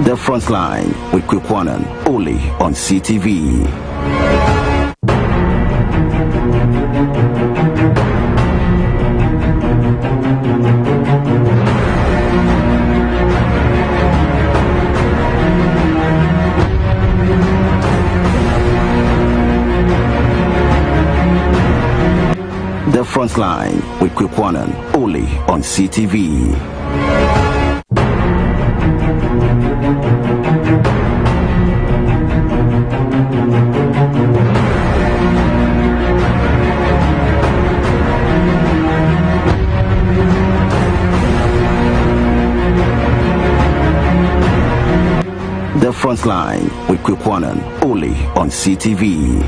The Frontline with Kwaku Annan, only on CTV. The Frontline with Kwaku Annan, only on CTV. The Frontline with Kwaku Annan, only on CTV.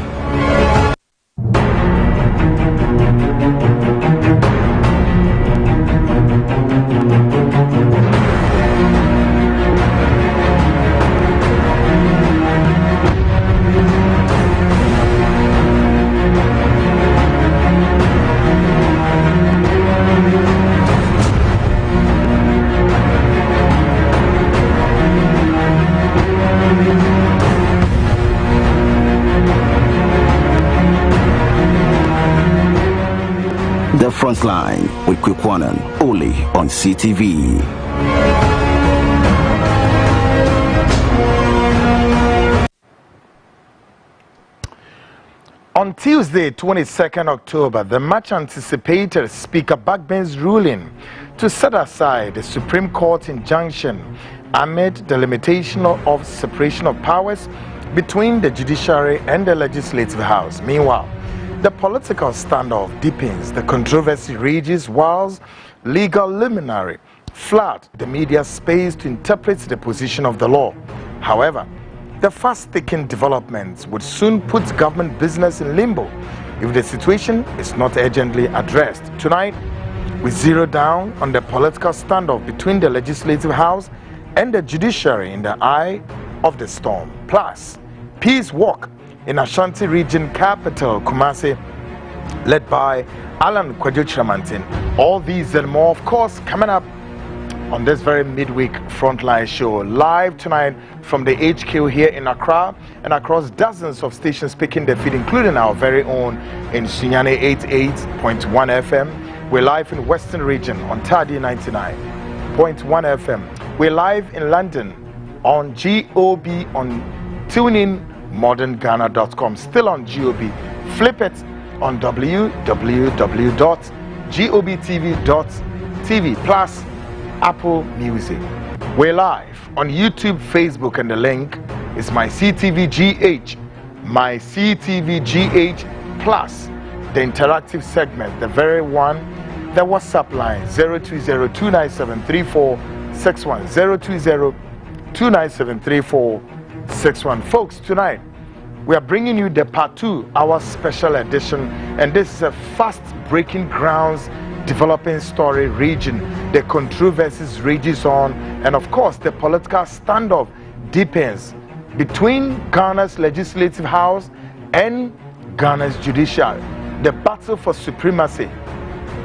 The Frontline with Kwaku Annan, only on CTV. On Tuesday, 22nd October, the much anticipated Speaker Bagben's ruling to set aside the Supreme Court injunction amid the limitation of separation of powers between the Judiciary and the Legislative House. Meanwhile, the political standoff deepens, the controversy rages whilst legal luminary flood the media space to interpret the position of the law. However, the fast-ticking developments would soon put government business in limbo if the situation is not urgently addressed. Tonight, we zero down on the political standoff between the Legislative House and the Judiciary in the eye of the storm. Plus, peace walk in Ashanti region capital, Kumasi, led by Alan Kwajochiramantin. All these and more, of course, coming up on this very midweek Frontline show, live tonight from the HQ here in Accra and across dozens of stations picking the feed, including our very own in Sunyani 88.1 FM. We're live in Western Region on Tadi 99.1 FM. We're live in London on GOB on TuneIn modernghana.com, still on GOB. Flip it on www.gobtv.tv plus Apple Music. We're live on YouTube, Facebook, and the link is my CTVGH plus the interactive segment, the very one, the WhatsApp line 020-297-3461 020-297-3461. Folks, tonight we are bringing you the part 2, our special edition, and this is a fast breaking grounds developing story region. The controversies rages on, and of course the political standoff deepens between Ghana's Legislative House and Ghana's Judiciary. The battle for supremacy,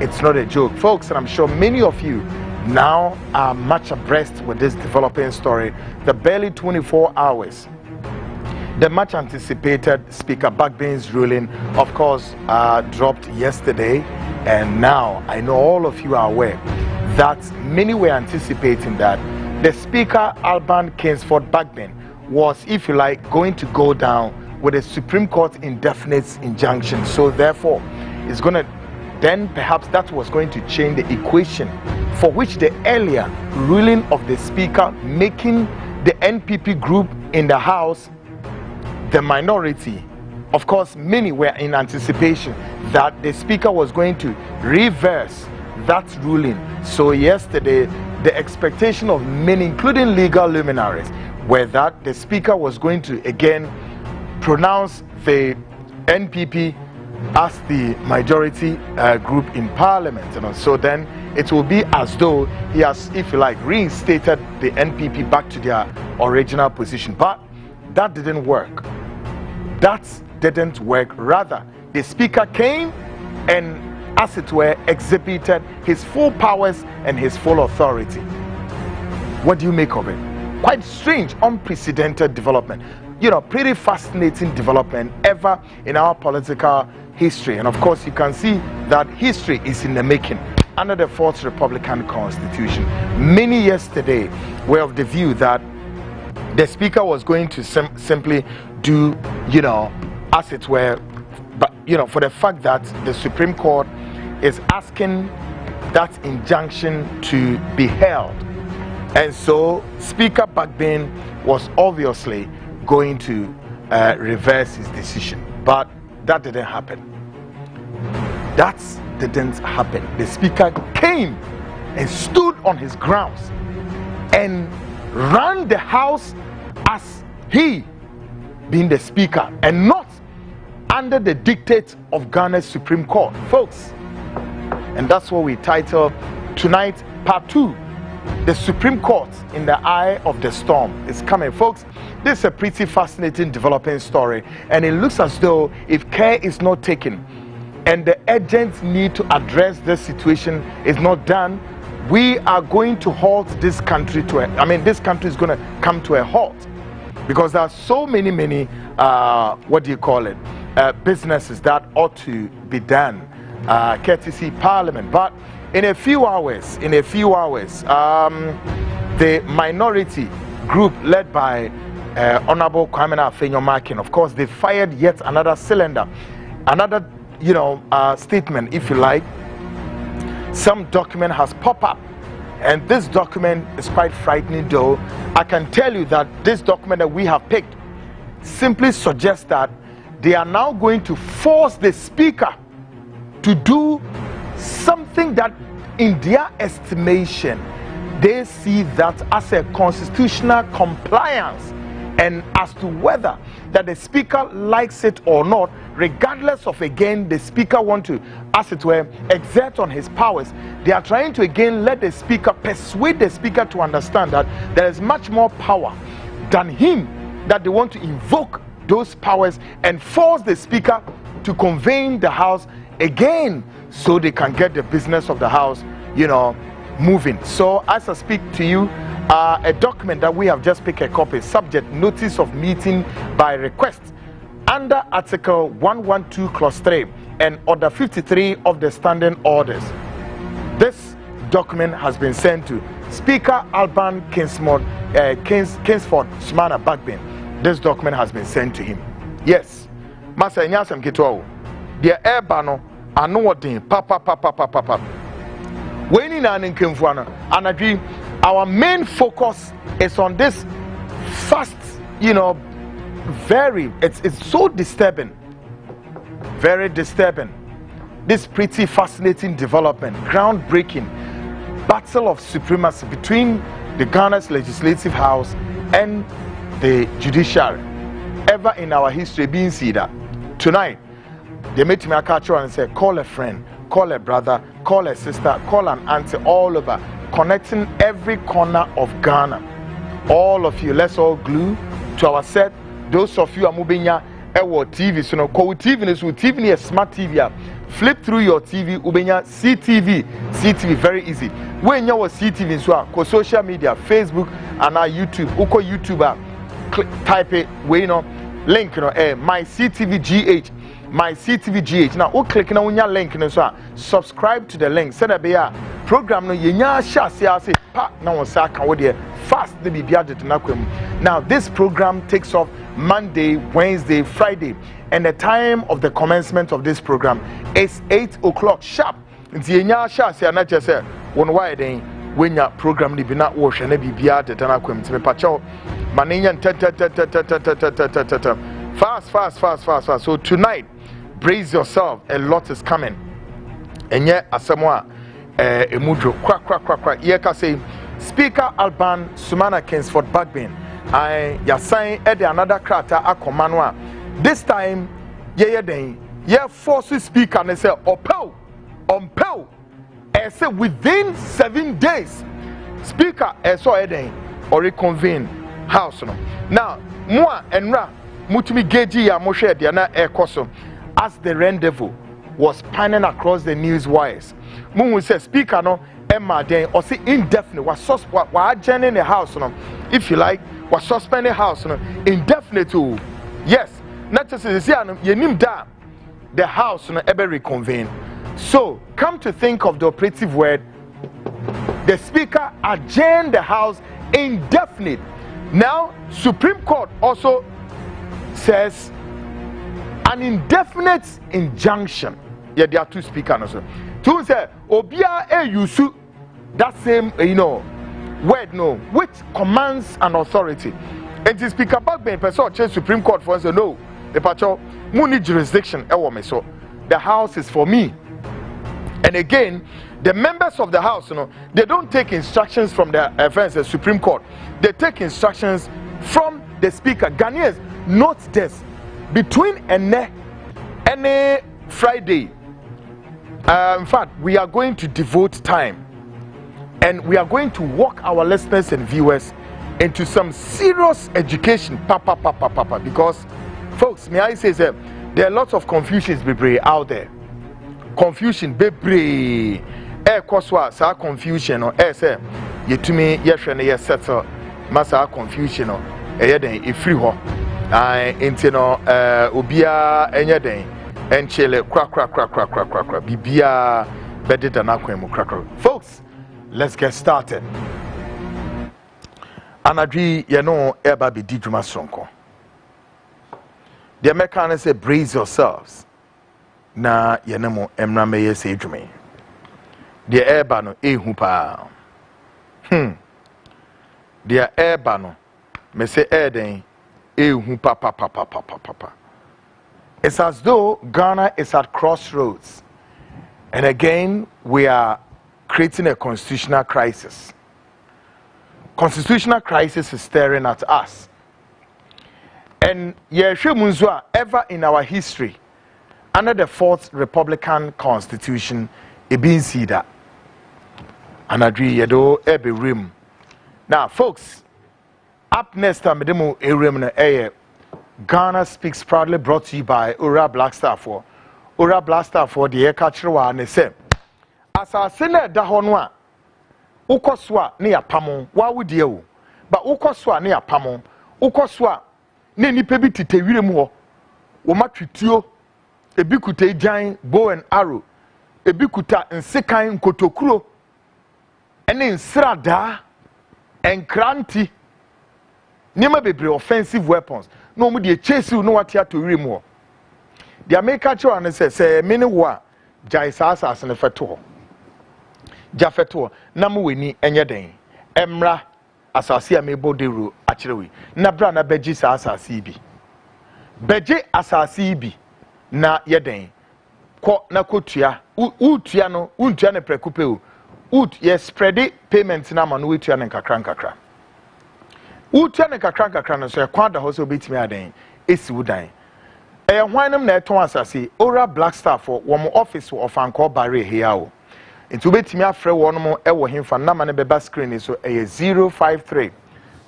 it's not a joke, folks, and I'm sure many of you now are much abreast with this developing story. The barely 24 hours, the much anticipated Speaker Bagben's ruling, of course, dropped yesterday, and now I know all of you are aware that many were anticipating that the Speaker, Alban Kingsford Bagben, was, if you like, going to go down with a Supreme Court indefinite injunction. So therefore, it's going to then perhaps that was going to change the equation for which the earlier ruling of the Speaker making the NPP group in the House the minority. Of course, many were in anticipation that the Speaker was going to reverse that ruling. So yesterday, the expectation of many, including legal luminaries, were that the Speaker was going to again pronounce the NPP as the majority group in Parliament. And so then it will be as though he has, if you like, reinstated the NPP back to their original position. But that didn't work. That didn't work. Rather, the Speaker came and, as it were, exhibited his full powers and his full authority. What do you make of it? quite strange, unprecedented development. Pretty fascinating development ever in our political history. And of course, you can see that history is in the making. Under the 4th Republican Constitution, many yesterday were of the view that the Speaker was going to simply do, as it were, but, for the fact that the Supreme Court is asking that injunction to be held. And so Speaker Bagbin was obviously going to reverse his decision. But that didn't happen. That didn't happen. The Speaker came and stood on his grounds and ran the House as he being the Speaker and not under the dictate of Ghana's Supreme Court, folks. And that's what we title tonight, part 2. The Supreme Court in the eye of the storm is coming, folks. This is a pretty fascinating developing story, and it looks as though if care is not taken and the urgent need to address this situation is not done, we are going to halt this country to this country is going to come to a halt, because there are so many businesses that ought to be done courtesy Parliament. But in a few hours, the minority group led by Honorable Kwaku Annan, of course, they fired yet another cylinder, another statement, if you like. Some document has popped up, and this document is quite frightening, though. I can tell you that this document that we have picked simply suggests that they are now going to force the Speaker to do something that in their estimation they see that as a constitutional compliance, and as to whether that the Speaker likes it or not, regardless of again the Speaker want to, as it were, exert on his powers, they are trying to again let the Speaker, persuade the Speaker to understand that there is much more power than him, that they want to invoke those powers and force the Speaker to convene the House again so they can get the business of the House moving. So as I speak to you, a document that we have just picked a copy, subject notice of meeting by request under Article 112 Clause 3 and Order 53 of the Standing Orders. This document has been sent to Speaker Alban Kingsford Sumana Bagbin. This document has been sent to him. Yes, Master Nyasam Kitao, the air bano, I know what thing, papa. When in an Kingsford, and agree, our main focus is on this fast, it's so disturbing, very disturbing. This pretty fascinating development, groundbreaking battle of supremacy between the Ghana's Legislative House and the Judiciary, ever in our history being seen that. Tonight, they made me a catcher and say, call a friend, call a brother, call a sister, call an auntie, all over, connecting every corner of Ghana. All of you, let's all glue to our set. Those of you are moving your TV, so no call TV is with TV, a smart TV. Flip through your TV, ubenya CTV, very easy. When you was CTV, so ko social media, Facebook and our YouTube, uko YouTuber, type it, link, my CTV GH. My CTV GH. Now, you click on your link, so subscribe to the link. Send a program. No, you say, now fast. Now, this program takes off Monday, Wednesday, Friday, and the time of the commencement of this program is 8 o'clock sharp. When your program be not wash and be beard at an pacho, Manian fast. So tonight, brace yourself, a lot is coming. And yet, asamwa emudro crack. Yeka say, Speaker Alban Sumana Kingsford Bagbin, I yasign edi another krata akomanwa. This time, force speaker and say, Opel. And say within 7 days, Speaker so eden or reconvene House. Now, moi and ra mutumi geji ya moshe diana ekoso. As the rendezvous was panning across the news wires, Mungu said, Speaker no Emma then or say indefinite was adjourn in the house no if you like was suspend the house no indefinite too. Yes, not just you name that the house no ever reconvene. So come to think of the operative word, the speaker adjourned the house indefinite. Now Supreme Court also says an indefinite injunction. Yeah, there are two speakers also. Two say obia yusu that same word no which commands an authority. And the speaker back ben person change Supreme Court for say no the pacho muni jurisdiction so the house is for me. And again, the members of the house, they don't take instructions from the Supreme Court. They take instructions from the speaker. Ghanaians, note this: between any Friday, in fact, we are going to devote time, and we are going to walk our listeners and viewers into some serious education, because, folks, may I say that there are lots of confusions out there. Confusion bebre kwaswa sa confusion no say yetumi yehwe ne yesettle masa confusion no den e free ho enti no obia enye den enchele kra bibia bededa na kwemu kra. Folks, let's get started. Anadri eba be di dwuma sonko. The Americans say brace yourselves. Na yenemo emra meye se dwume de eba no ehu pa de eba no me se eden ehu pa. It's as though Ghana is at crossroads, and again we are creating a constitutional crisis. Constitutional crisis is staring at us, and ever in our history under the 4th Republican Constitution, that. And agree yedo ebe rim. Now, folks, up next time, Ghana Speaks Proudly, brought to you by Ura Blackstar for the Ekachirwa and say, as I say, Dahonwa, Ukoswa near Pamon, why would you? But Ukoswa near Pamon, Ukoswa, Nini Pebiti Teviremo, Womatritio. Ebikuta giant bow and arrow, ebikuta nsekan kotokuro, ene nsrada enkranti niema bebre offensive weapons no mu de chase you no what here to remo. The American children say many wa jaisa asas ne feto ho jafeto na mu weni enye den emra asase amebo deru achirewi na bra na beji sa asase bi beje asase bi na yeden ko na kotua utua no untua ne prekupe o ut ye spread payment na ma no utua ne kakra utua ne kakra no so e kwada ho so betimi aden esi wudan e hwanam na eton asase Ora Blackstar for wo office of Anko Bare here o nti betimi afre wo no mo e wo hemfa na ma ne beba screen so e 053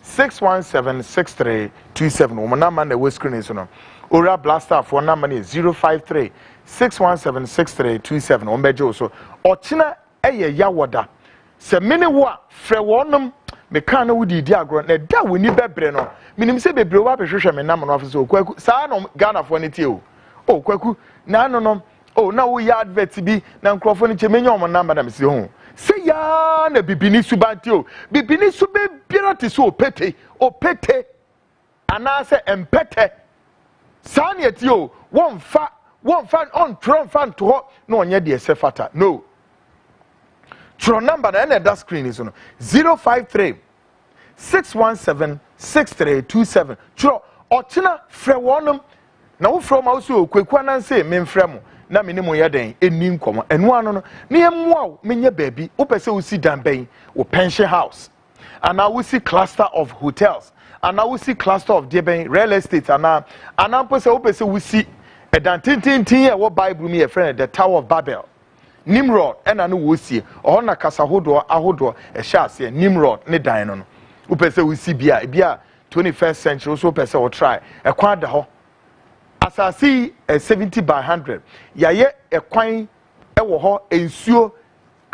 617 6327 wo na ma na we screen so no Ora Blackstar for number is 053 617 6327 ombejo so ochina eye yawoda se mene wo a frɛ wonum me kan na wudi di agro na da woni bebre no minim se bebre wo abehwehwɛ me nam no afso Kwaku saa no Ghana fo ne tie o Kwaku na no na wo ya advert bi na nkrofo ne chemenya om number na me se ho se ya na bibini subanti o bibini sube biara te so opete anase empete San yetio one fa on tron fan to ho no onye de sefata no tron number na that screen is 053 617 6327 tro ochina frɛ wonum na wo frɛ ma wo so Kwaku Annan say me frɛ mo na me ne mo yɛ den eni nkomo enu ano no ne yemwa me nya baabi wo pɛ sɛ wo si dan bɛn wo pension house and now we see cluster of hotels. And now we see cluster of deben real estate and now we see a dantin what Bible me a friend the Tower of Babel Nimrod and I know we see or na kasahodo ahodo a shas here Nimrod ne dine we see bia 21st century so person or try a quad ho as I see a 70 by 100 ya a quine e wo ho ensuo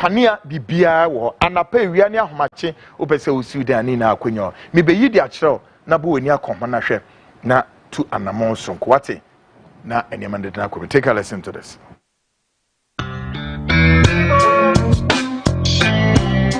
kania bibia wo anapa ewia ne ahomache opese osi dan ni na akonyo me be yidi akyerew na bo wani akoma na hwe na tu anamon sonko wate na enema de na ko. Take a listen to this.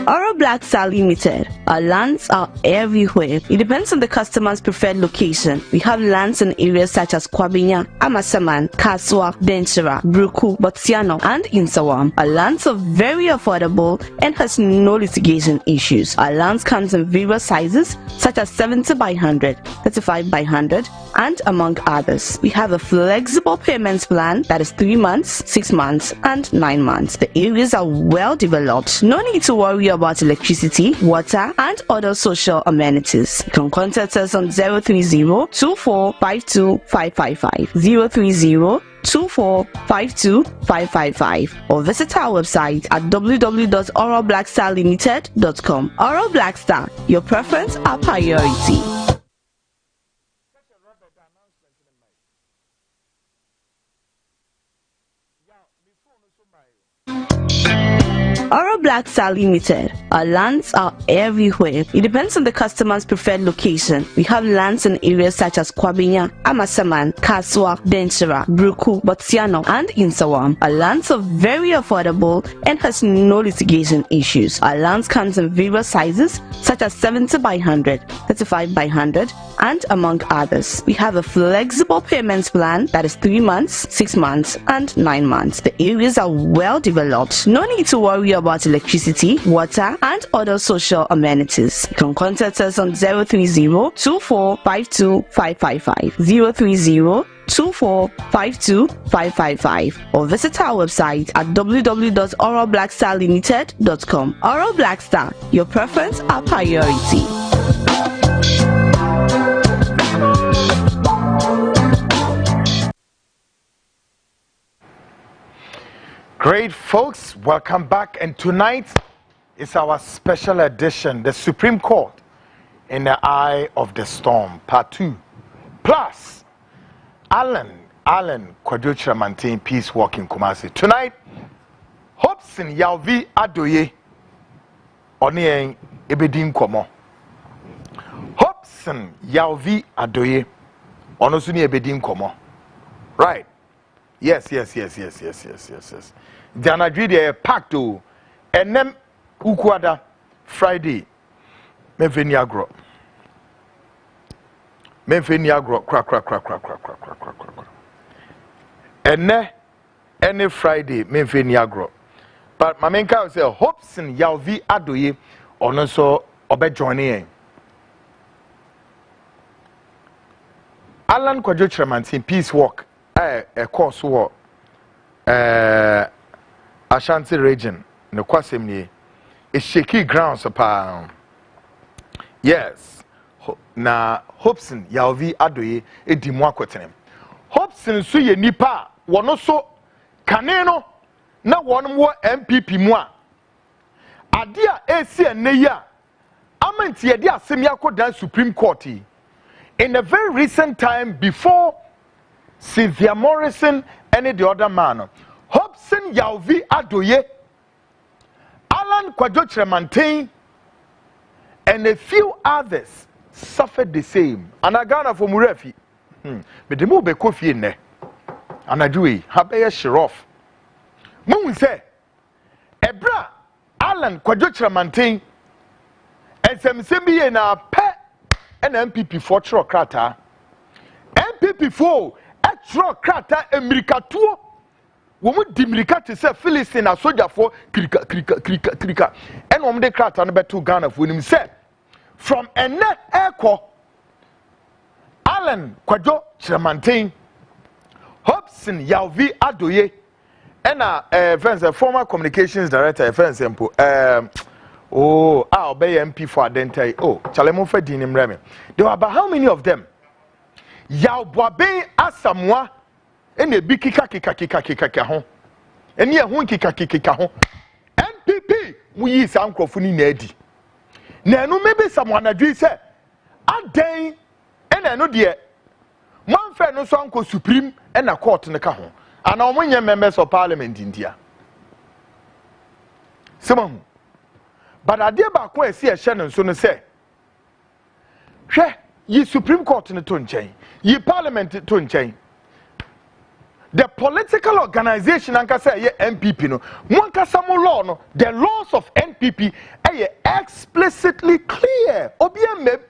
Oro Black Star Limited. Our lands are everywhere. It depends on the customer's preferred location. We have lands in areas such as Kwabinya, Amasaman, Kaswa, Denchira, Bruku, Botsiano, and Insawam. Our lands are very affordable and has no litigation issues. Our lands comes in various sizes such as 70 by 100, 35 by 100, and among others. We have a flexible payments plan that is 3 months, 6 months, and 9 months. The areas are well developed. No need to worry about electricity, water, and other social amenities. You can contact us on 030-2452-555, 030-2452-555, or visit our website at www.oroblackstarlimited.com. Oro Black Star, your preference, our priority. Oro Black Star Limited. Our lands are everywhere. It depends on the customer's preferred location. We have lands in areas such as Kwabinya, Amasaman, Kaswa, Denchira, Bruku, Botsiano, and Insawam. Our lands are very affordable and has no litigation issues. Our lands comes in various sizes such as 70 by 100, 35 by 100, and among others. We have a flexible payments plan that is 3 months, 6 months, and 9 months. The areas are well developed. No need to worry about electricity, water, and other social amenities. You can contact us on 030-2452-555, 030-2452-555, or visit our website at www.oroblackstarlimited.com. Oro Black Star, your preference, our priority. Great folks, welcome back, and tonight is our special edition, the Supreme Court in the Eye of the Storm, Part 2. Plus, Alan Kwaku maintain peace walk in Kumasi. Tonight, Hobson Yalvi Adoye Onien Ebedin Komo. Hobson Yalvi Adoye Onosuni Ebedin Komo. Right. Yes. Jana Jude packed to and then Ukwada Friday. Mempheniagro. Crack. And then any Friday, Mempheniagro. But my main car say Hobson Yalvi Adoye on also Obe joining. Alan Kwaku Annan peace walk. A course war Ashanti region no kwasemni a shaky grounds upon. Yes, na Hobson Yalvi Adoye edimwa kwetenem. Hobson so ye nipa wono so kaneno na wono wo MPP mu a ade a esi ene ya amanti ye de asem yakodan Supreme Court in a very recent time before Cynthia Morrison and the other man, Hobson Yalvi Adoye, Alan Kwaku Annan, and a few others suffered the same. And I got for Murefi. But the move be coffee in there. And I do it. Habaya Shiroff. Moon say, Ebra Alan Kwaku Annan, and some Sembi and a pet and MPP for Trocrata. MPP 4. Extra krata America tuo womu dimirika te se Philistine na soldier for krika and womu de krata no beto Ghana for nim se from ene eko Alan Kwaku Annan, Hobson Yalvi Adoye and friends former communications director friends simple obey MP for identity chalemo fa dinim reme. There were about how many of them? Yalboabe asamwa ene bi kika ho ene ehun kika ho MPP mu yi sam krofuni na adi na enu mebe samwana dwi se adan ene enu de manfa no so anko Supreme ena court ne ka ho ana omunye members of Parliament india Semahu. But I dear back when I see a Shannon soon say, She, ye Supreme Court in the Tunchain, ye Parliament Tunchain. The political organization, and say, ye MPP, no, one Kasamo law, no, the laws of NPP are explicitly clear. OBM.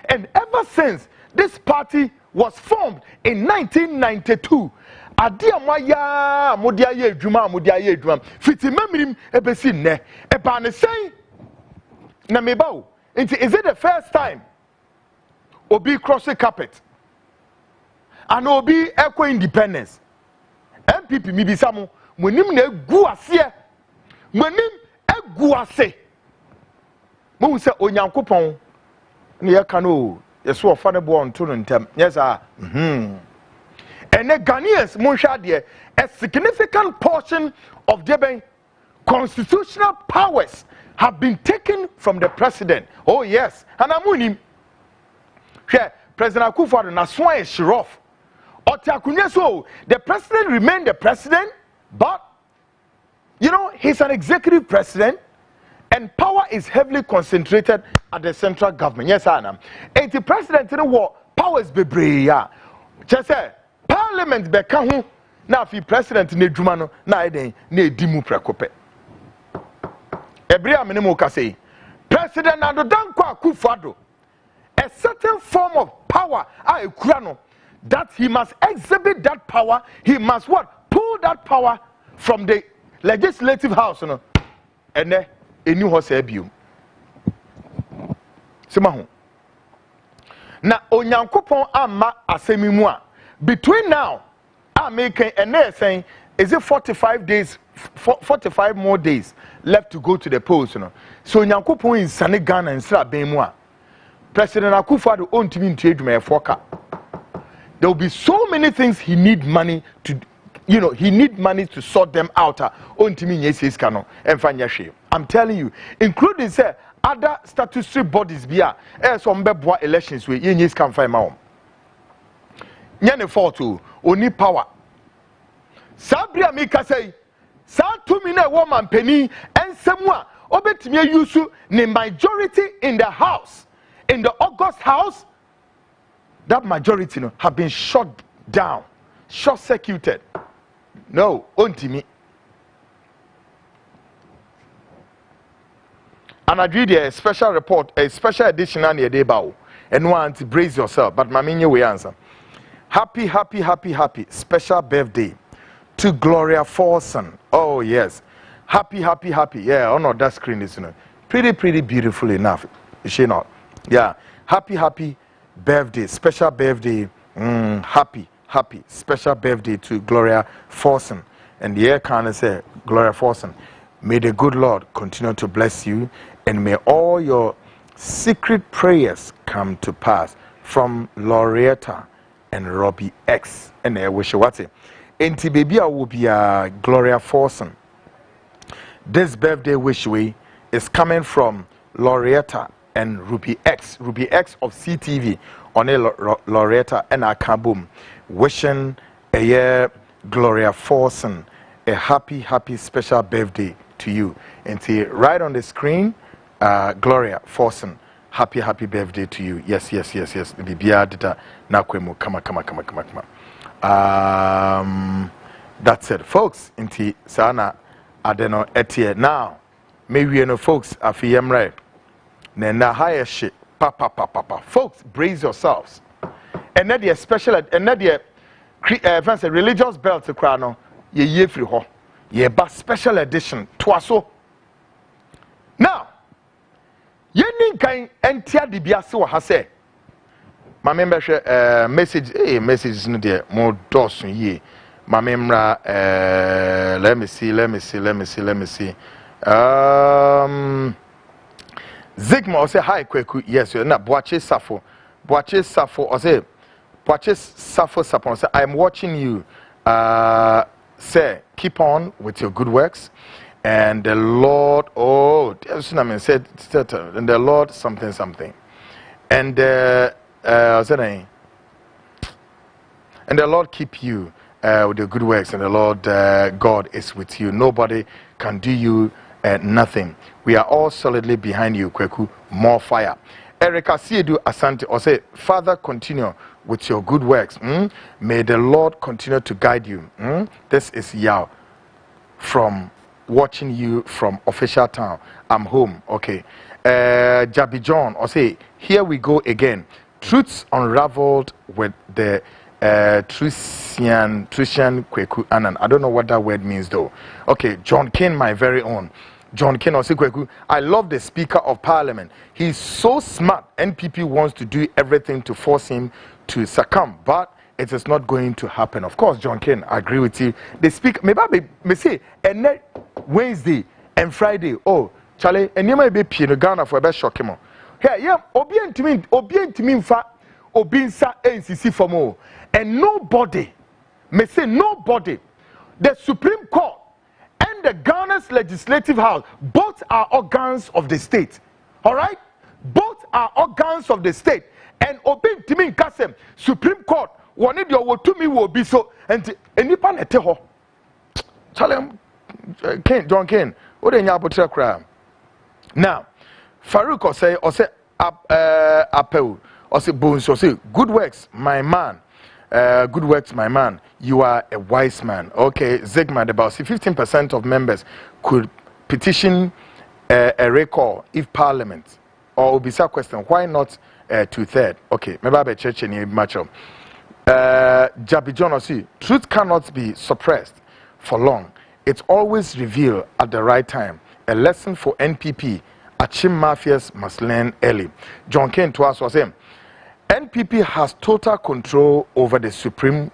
And ever since this party was formed in 1992, adia moya modia ye dwuma fiti memrim ebesi ne eba ne sen na meba is it the first time obi cross the carpet and obi eco independence MPP mi bisa mo monim na egu ase monim egu ase mo se onyankopon ne ye ka no yeso ofa ne bo onto no ntem yes and the Ghanaians, Munshadie, a significant portion of their constitutional powers have been taken from the president. Oh yes, and I'm winning. President Akufo-Addo na swan is Shiroff. So the president remained the president, but you know he's an executive president, and power is heavily concentrated at the central government. Yes, I am. And the president in the war, powers be brave. Just say. Parliament beka ho na fi president na adwuma no na eden na edimu prekope ebri amene mo ka say president Adodan Kwaku Annan a certain form of power a ekura no that he must exhibit that power, he must what pull that power from the legislative house no ene eni ho say biom sema ho na onyankopon amma asemi mu a between now, I'm making and saying, is it 45 days, 45 more days left to go to the polls? You know? So, Nyankopo in Senegal and Sra Benmoa, President Akufo-Addo own to me trade my forecast. There will be so many things he need money to, you know, he need money to sort them out. Own to me, yes, cano and find shame. I'm telling you, including say other statutory bodies, be some beboa elections where yes can find my own. Nyane fortu oni power sabria mika say sa to me na woman penny ensemu a obetimi ayusu ne majority in the house in the August house that majority no have been shut down short circuited no ontimi and I read a special report a special edition on the day bow and want to brace yourself but mamenye we answer. Happy special birthday to Gloria Forson. Oh yes, happy. Yeah, on oh, no, that screen is pretty beautiful enough. Is she not? Yeah, happy birthday, special birthday. Happy special birthday to Gloria Forson. And the air can say, Gloria Forson, may the good Lord continue to bless you, and may all your secret prayers come to pass. From Loretta and Robbie X. And I wish you what it. Enti baby will be Gloria Forson. This birthday wish we is coming from Loretta and Ruby X of CTV on a Loretta and a kaboom. Wishing a year Gloria Forson a happy special birthday to you. Enti right on the screen, Gloria Forson. Happy birthday to you. Yes. Bibia dita na kwemu kama. That's it, folks. Inti sana adeno etie now. Maybe no folks afiyemre. Na higher shit. Papa. Folks, brace yourselves. And then the special and then the religious belt to crown ye free ho. Ye ba special edition twaso. Now Yenin kan entia de biase wo ha se ma member hwe message no de mo dos ye ma memra let me see Zigma o say hi Kwaku yes na Boache Safo o say Boache Safo Sapon say I am watching you say keep on with your good works. And the Lord, said, and the Lord something. And and the Lord keep you with your good works, and the Lord God is with you. Nobody can do you nothing. We are all solidly behind you, Kwaku. More fire. Erica Siedu Asante or say, Father, continue with your good works. May the Lord continue to guide you. This is Yao from watching you from official town. I'm home. Okay. Jabi John or say, here we go again. Truths unraveled with the Trucian Kwaku Annan. I don't know what that word means though. Okay, John King, my very own. John King or say, Kwaku, I love the Speaker of Parliament. He's so smart. NPP wants to do everything to force him to succumb, but it is not going to happen. Of course, John King, I agree with you. The Speaker, maybe me say, and Wednesday and Friday, oh, Charlie, and you might be Pino Ghana for a best shock him. Hey, yeah, obedient to me, fa, obinsa NCC for more. And nobody, may say nobody, the Supreme Court and the Ghana's Legislative House, both are organs of the state. All right? Both are organs of the state. And obedient to me, Kasem, Supreme Court, wanted your word to me will be so, and any pan at ho. Tell him, John Ken, what in your crime? Now, Farouk or say appel or say bones or say good works, my man. Good works, my man. You are a wise man. Okay, Zigmund, about 15% of members could petition a recall if Parliament or Obisa question. Why not 2/3? Okay, maybe I church any macho. Jabi John or say truth cannot be suppressed for long. It's always revealed at the right time. A lesson for NPP. Achim mafias must learn early. John Kane to us was him. NPP has total control over the Supreme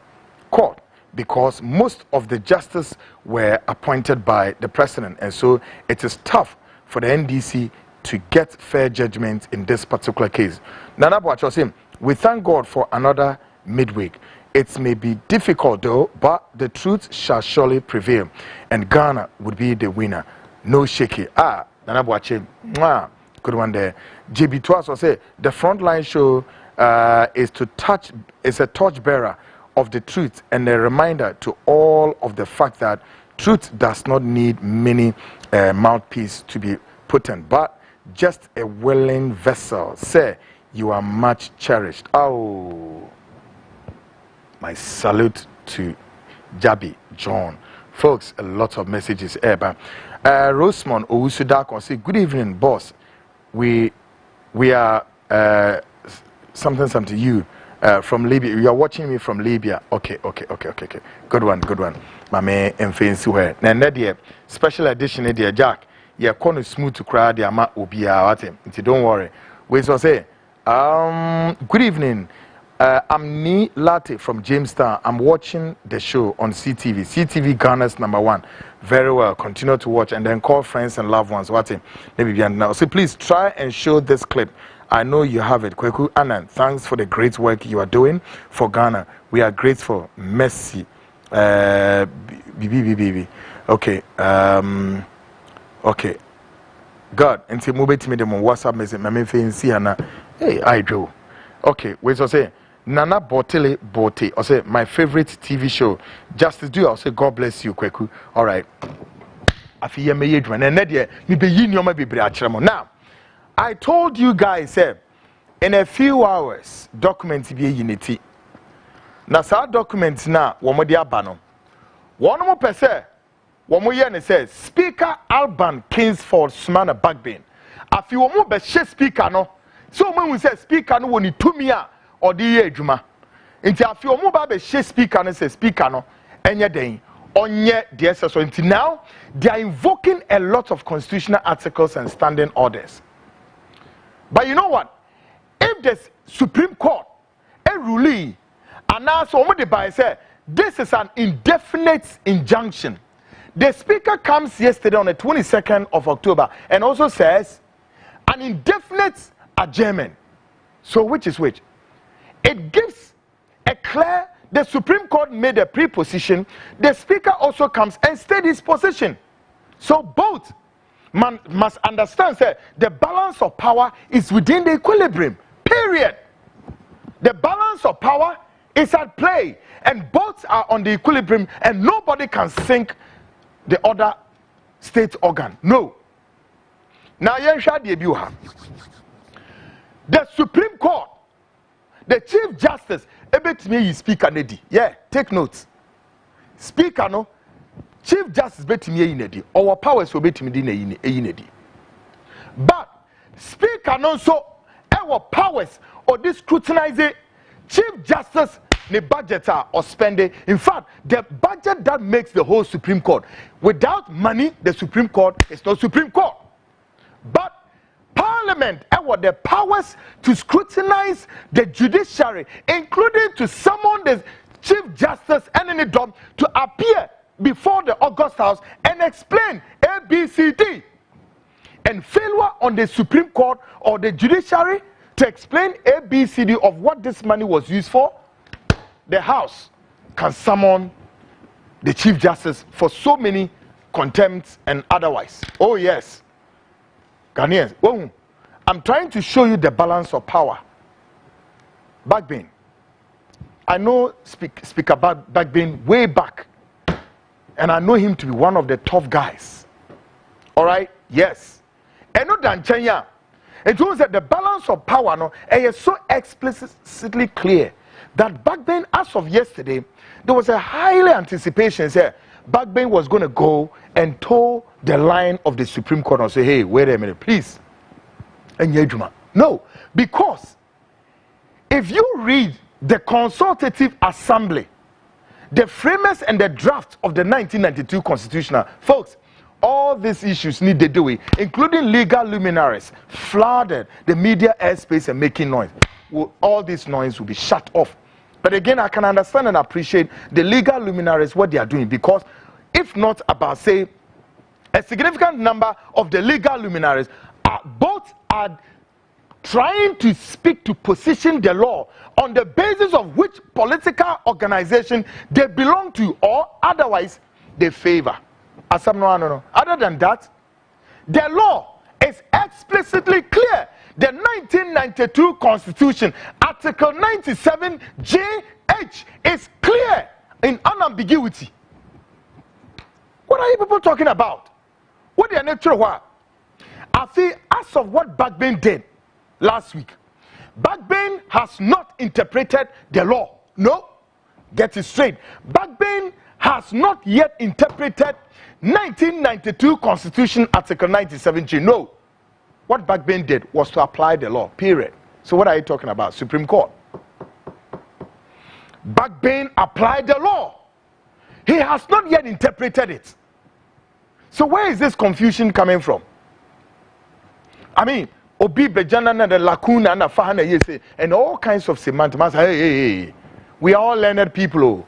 Court because most of the justices were appointed by the president, and so it is tough for the NDC to get fair judgment in this particular case. Nana Boachi was him. We thank God for another midweek. It may be difficult though, but the truth shall surely prevail, and Ghana would be the winner. No shaky. Nana Boachi, good one there. JB Twas will say the Frontline show is a torchbearer of the truth and a reminder to all of the fact that truth does not need many mouthpieces to be put in, but just a willing vessel. Say you are much cherished. Oh, my salute to Jabi John. Folks, a lot of messages ever. Rosemond Owusudak say, good evening, boss. We are something you from Libya. You are watching me from Libya. Okay. Good one. My man and fancy where. Now, special edition, dear Jack. You're going to smooth to cry. The ama obia. Don't worry. We so say. Good evening. I'm Ni Latte from Jamestown. I'm watching the show on CTV. CTV Ghana's #1. Very well. Continue to watch and then call friends and loved ones. Maybe now. So please try and show this clip. I know you have it. Kwaku Annan, thanks for the great work you are doing for Ghana. We are grateful. Merci. Okay. Okay. God, until move to me the WhatsApp message. My main see Anna. Hey, I do. Okay. Wait, so say. Nana Botele Bote, I say my favorite TV show. Justice Do, I'll say God bless you, Kwaku. All right. Now, I told you guys, in a few hours, document be unity. Now, some documents now, one more diabano. One more per se, one more year, and says Speaker Alban Kingsford Smana Bagbane. A few more be speaker no. So when we say speaker no, when you to me or the year Juma. Until a few more be speaker and say speaker no, and your day. On yet the so until now they are invoking a lot of constitutional articles and standing orders. But you know what? If the Supreme Court a ruling and now somebody by say this is an indefinite injunction. The speaker comes yesterday on the 22nd of October and also says an indefinite adjournment. So which is which? It gives a clear. The Supreme Court made a preposition. The Speaker also comes and states his position. So both must understand that the balance of power is within the equilibrium. Period. The balance of power is at play, and both are on the equilibrium, and nobody can sink the other state organ. No. Now, the Supreme Court, the Chief Justice, ebetime speaker nedi. Yeah, take notes. Speaker no, Chief Justice betime nedi. Our powers will betime di nedi. But speaker no so our powers or this scrutinizing Chief Justice the budget or spending. In fact, the budget that makes the whole Supreme Court. Without money, the Supreme Court is not Supreme Court. But Parliament have the powers to scrutinize the judiciary, including to summon the Chief Justice and any dom to appear before the August House and explain ABCD. And failure on the Supreme Court or the judiciary to explain ABCD of what this money was used for, the House can summon the Chief Justice for so many contempts and otherwise. Oh yes, Ghanaians. Oh, I'm trying to show you the balance of power. Bagbin. I know speak about Bagbin way back, and I know him to be one of the tough guys. All right, yes. And no than Chenya. It means that the balance of power no is so explicitly clear that Bagbin, as of yesterday, there was a highly anticipation here. Bagbin was going to go and toe the line of the Supreme Court and say, hey, wait a minute, please. And Yejuma. No, because if you read the Consultative Assembly, the framers and the draft of the 1992 Constitutional, folks, all these issues need to do it, including legal luminaries, flooded the media airspace and making noise. Well, all this noise will be shut off. But again, I can understand and appreciate the legal luminaries, what they are doing, because if not about, say, a significant number of the legal luminaries, both are trying to speak to position the law on the basis of which political organization they belong to or otherwise they favor. Other than that, the law is explicitly clear. The 1992 Constitution, Article 97 JH, is clear in unambiguity. What are you people talking about? What are you natural? I feel as of what Bagbin did last week, Bagbin has not interpreted the law. No, get it straight. Bagbin has not yet interpreted 1992 Constitution, Article 97G. No. What Bagbin did was to apply the law, period. So what are you talking about? Supreme Court. Bagbin applied the law. He has not yet interpreted it. So where is this confusion coming from? I mean, Obi Bejana and the Lacuna and the Fahana and all kinds of semantics. Hey, we are all learned people.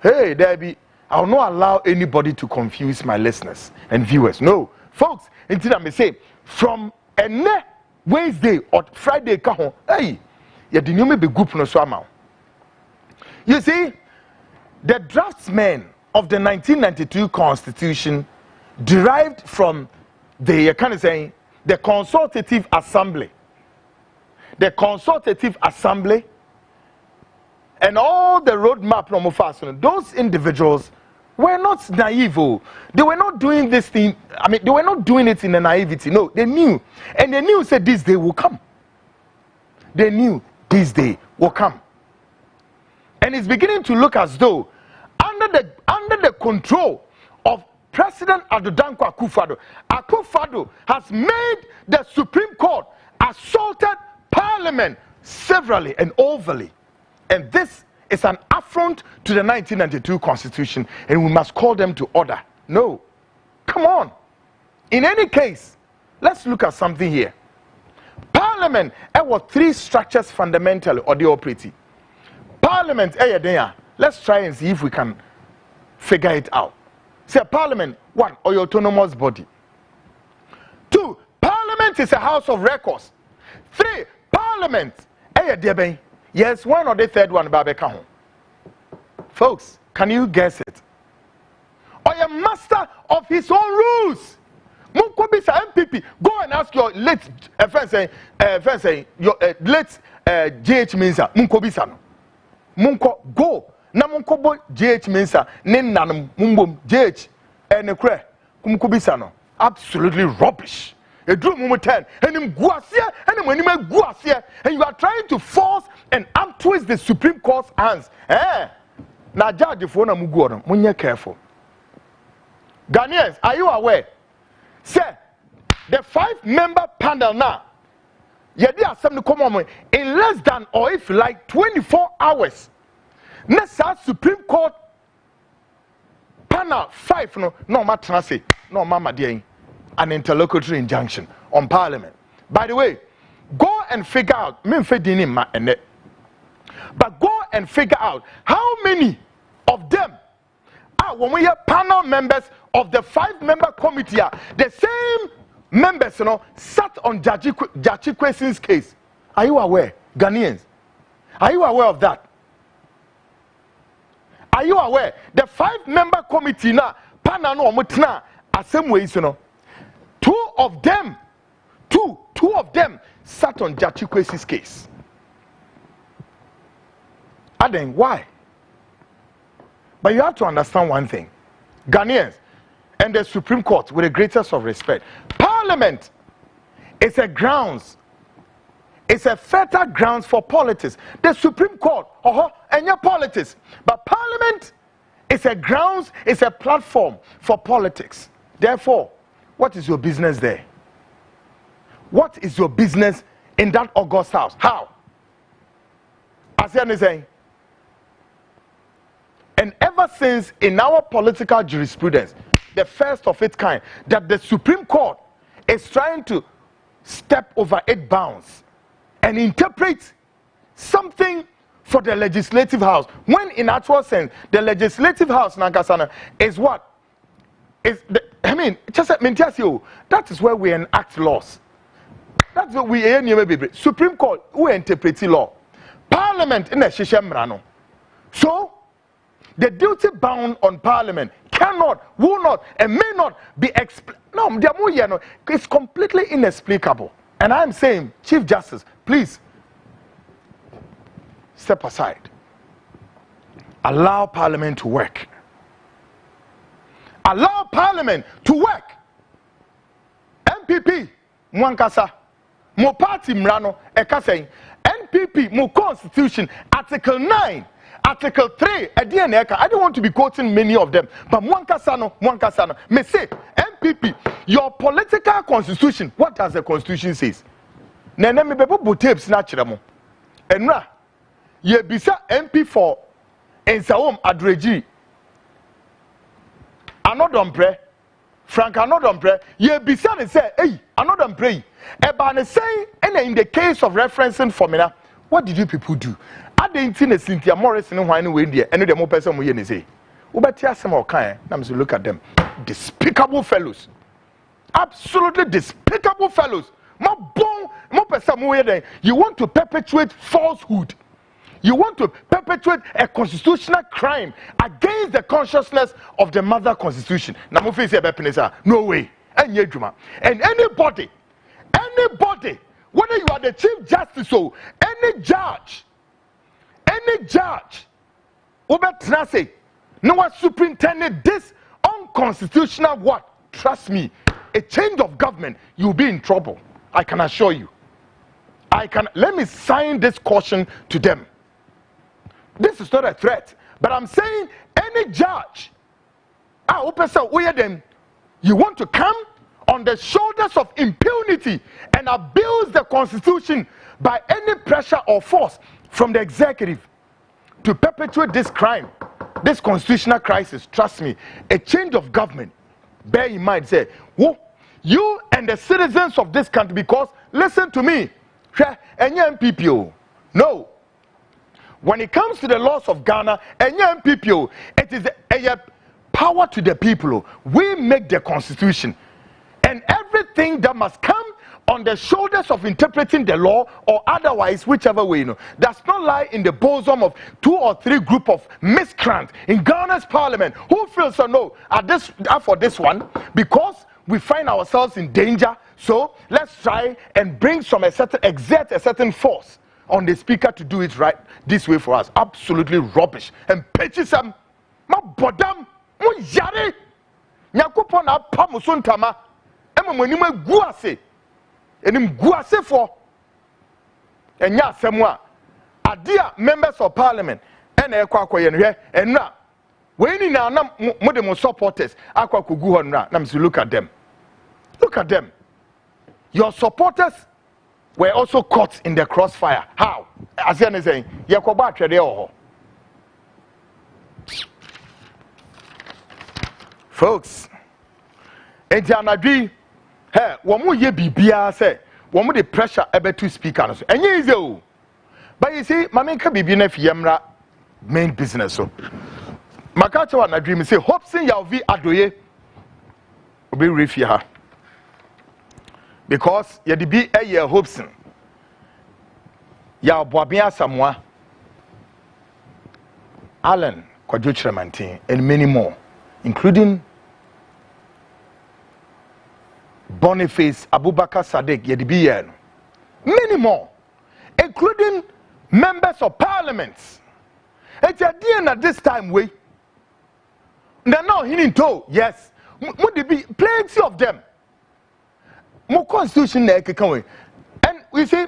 Hey, Debbie, I will not allow anybody to confuse my listeners and viewers. No, folks, until I may say, from a Wednesday or Friday, hey, you didn't be group no swam. You see, the draftsmen of the 1992 Constitution derived from the the Consultative Assembly. The Consultative Assembly and all the roadmap no more. Those individuals were not naive. They were not doing this thing. I mean, they were not doing it in a naivety. No, they knew. And they knew said this day will come. They knew this day will come. And it's beginning to look as though under the control of President Adodankwa Akufo-Addo has made the Supreme Court assaulted Parliament severally and overly. And this is an affront to the 1992 Constitution, and we must call them to order. No. Come on. In any case, let's look at something here. Parliament, there were three structures fundamentally, or the operating. Parliament, let's try and see if we can figure it out. Say, Parliament, one, or your autonomous body. Two, Parliament is a house of records. Three, Parliament, yes, one or the third one, Babeka. Folks, can you guess it? Or a master of his own rules. Munkobisa MPP, go and ask your late late JH Mensa, Munkobisa. Munko, go. Na Munkobo JH Mensa, Nenanum, Mumbum, JH, and a cray, Munkobisa. Absolutely rubbish. a drum 10, and him guasia, and him anima guasia, and you are trying to force and twist the Supreme Court's hands. Now, judge if one am when you're careful. Ghanaians, are you aware? Sir, the 5-member panel now, yeah, there are some to come on in less than or if like 24 hours. Next Supreme Court panel 5 no matter say no mama dear an interlocutory injunction on Parliament. By the way, go and figure out but go and figure out how many of them are when we have panel members of the 5-member committee are the same members sat on Judge Kwesi's case. Are you aware, Ghanaians? Are you aware of that? Are you aware the 5-member committee now panel no mutna same ways two of them sat on Judge Kwesi's case. And then why? But you have to understand one thing, Ghanaians and the Supreme Court, with the greatest of respect, Parliament is a grounds, it's a fertile grounds for politics. The Supreme Court, and your politics, but Parliament is a grounds, it's a platform for politics. Therefore, what is your business there? What is your business in that august house? How? As you're saying. And ever since in our political jurisprudence, the first of its kind, that the Supreme Court is trying to step over its bounds and interpret something for the legislative house, when in actual sense the legislative house Nankasana is what is the, I mean just that is where we enact laws. That's what we Supreme Court who interprets law. Parliament in a shishemrano. So the duty bound on Parliament cannot, will not, and may not be it's completely inexplicable. And I'm saying, Chief Justice, please step aside. Allow Parliament to work. Allow Parliament to work. MPP, Mwankasa, Mo Party Mrano, Ekaseng, NPP, Mo Constitution, Article 9. Article 3, I don't want to be quoting many of them, but Mwankasano, may say, MPP, your political constitution, what does the constitution say? Nene me bebo tapes naturamo. Enra, ye bisa MP for Ensawom Adreji. Anodompre, Frank Anodompre, ye bisa ne say, hey, Anodompre. Eba ne say, and in the case of referencing formula, what did you people do? I didn't see Cynthia Morrison in one way there, and the more person we say. Ubetia some or kind, now look at them. Despicable fellows. Absolutely despicable fellows. You want to perpetuate falsehood. You want to perpetuate a constitutional crime against the consciousness of the mother constitution. No way. And anybody, whether you are the Chief Justice or any judge, say, no one superintendent this unconstitutional what? Trust me, a change of government, you'll be in trouble. I can assure you. Let me sign this caution to them. This is not a threat, but I'm saying any judge, you want to come on the shoulders of impunity and abuse the constitution by any pressure or force from the executive to perpetuate this crime, this constitutional crisis. Trust me, a change of government, bear in mind, say, whoa, you and the citizens of this country, because listen to me, no, when it comes to the laws of Ghana, it is a power to the people. We make the constitution, and everything that must come on the shoulders of interpreting the law or otherwise, whichever way, does not lie in the bosom of 2 or 3 group of miscreants in Ghana's parliament who feel so no for this one, because we find ourselves in danger. So let's try and bring exert a certain force on the speaker to do it right this way for us. Absolutely rubbish and pechisam. Ma bodam mo yare nyakopon apamusuntama ema manima guase enim guase for enya asem a adia members of parliament and ekwakoye no hwe enra we ni na mo de mo supporters akwakogu ho nra na me look at them. Look at them. Your supporters were also caught in the crossfire. How? As you are saying, Yakoba atwede ho. Folks, enti anadwi wo mo ye bibia say wo mo the pressure ebe to speaker no so enye easy o. But you see mama ka bibi na fiyemra main business so maka che wa anadwi me say hopsin Yalvi Adoye obi refi ha because ye de bi eye hopsin ya boabia Samoa Allen Judiciary and many more, including Boniface Abubakar Sadiq Yedibiyen, many more, including members of parliament. It's a deal at this time way. They're not hitting toe, yes. Would be plenty of them. More constitution and we see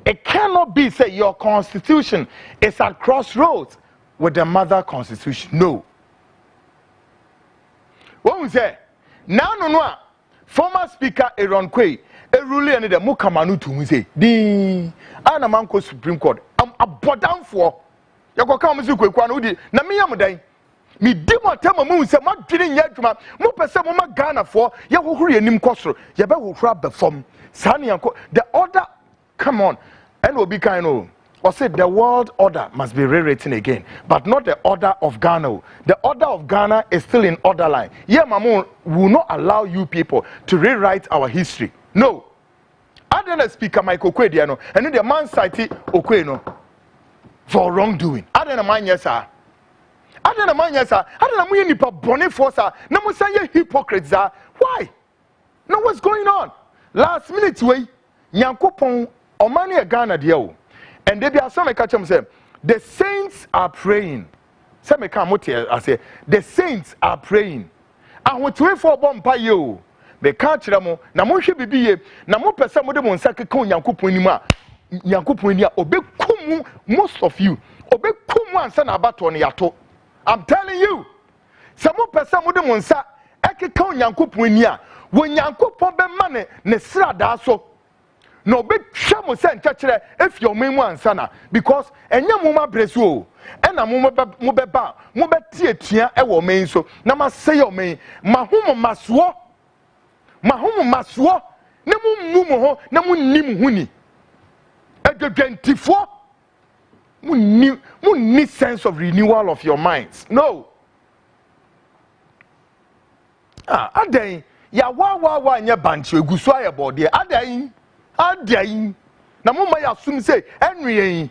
it cannot be say your constitution is at crossroads with the mother constitution. No. What we say? No. Former Speaker Aaron Kwe, a ruler and the Mukamanu to me say, the Anamanko Supreme Court. I'm a bottom for Yako Kamazuko Kwanudi, Namiamuday. Me demo tema moon say, my didn't yet ma, Mopesa Mama Ghana for Yahu and Nim Kostro, Yaba will grab the form. Sani Uncle, the order, come on, and will be kind of. Or said the world order must be rewritten again, but not the order of Ghana. The order of Ghana is still in order line. Yeah, Mamun will not allow you people to rewrite our history. No. I didn't speak Michael Kwediano, and then the man cited Okweno for wrongdoing. I didn't mind, yes, sir. I didn't mind, yes, sir. I didn't mean any bonnet for sir. No more say hypocrites, sir. Why? No, what's going on? Last minute way, Nyankopon Omani Ghana dio. And they be some catch them say the saints are praying. Some come I say the saints are praying. And what we for bomba you? They catch them. Na mo hwe bibiye. Na mo pese mo de mo nsake kan Nyankopon ni mu a Nyankopon ni a obekum most of you. Obekum ansa na abato ne yato. I'm telling you. Some mo pese mo de mo nsa ekeka Nyankopon ni a wo Nyankopon be ma ne srada so. No be shamo say nchechere if your main one sana because enya muma bresu e na mo be tie tua e wo main so na ma say your main mahomo maso na mu ho na mu nim huni edwentifo mu need sense of renewal of your minds. No. Adan ya wa nya banchi eguso ayebode adan na mo ma ya sum say enwe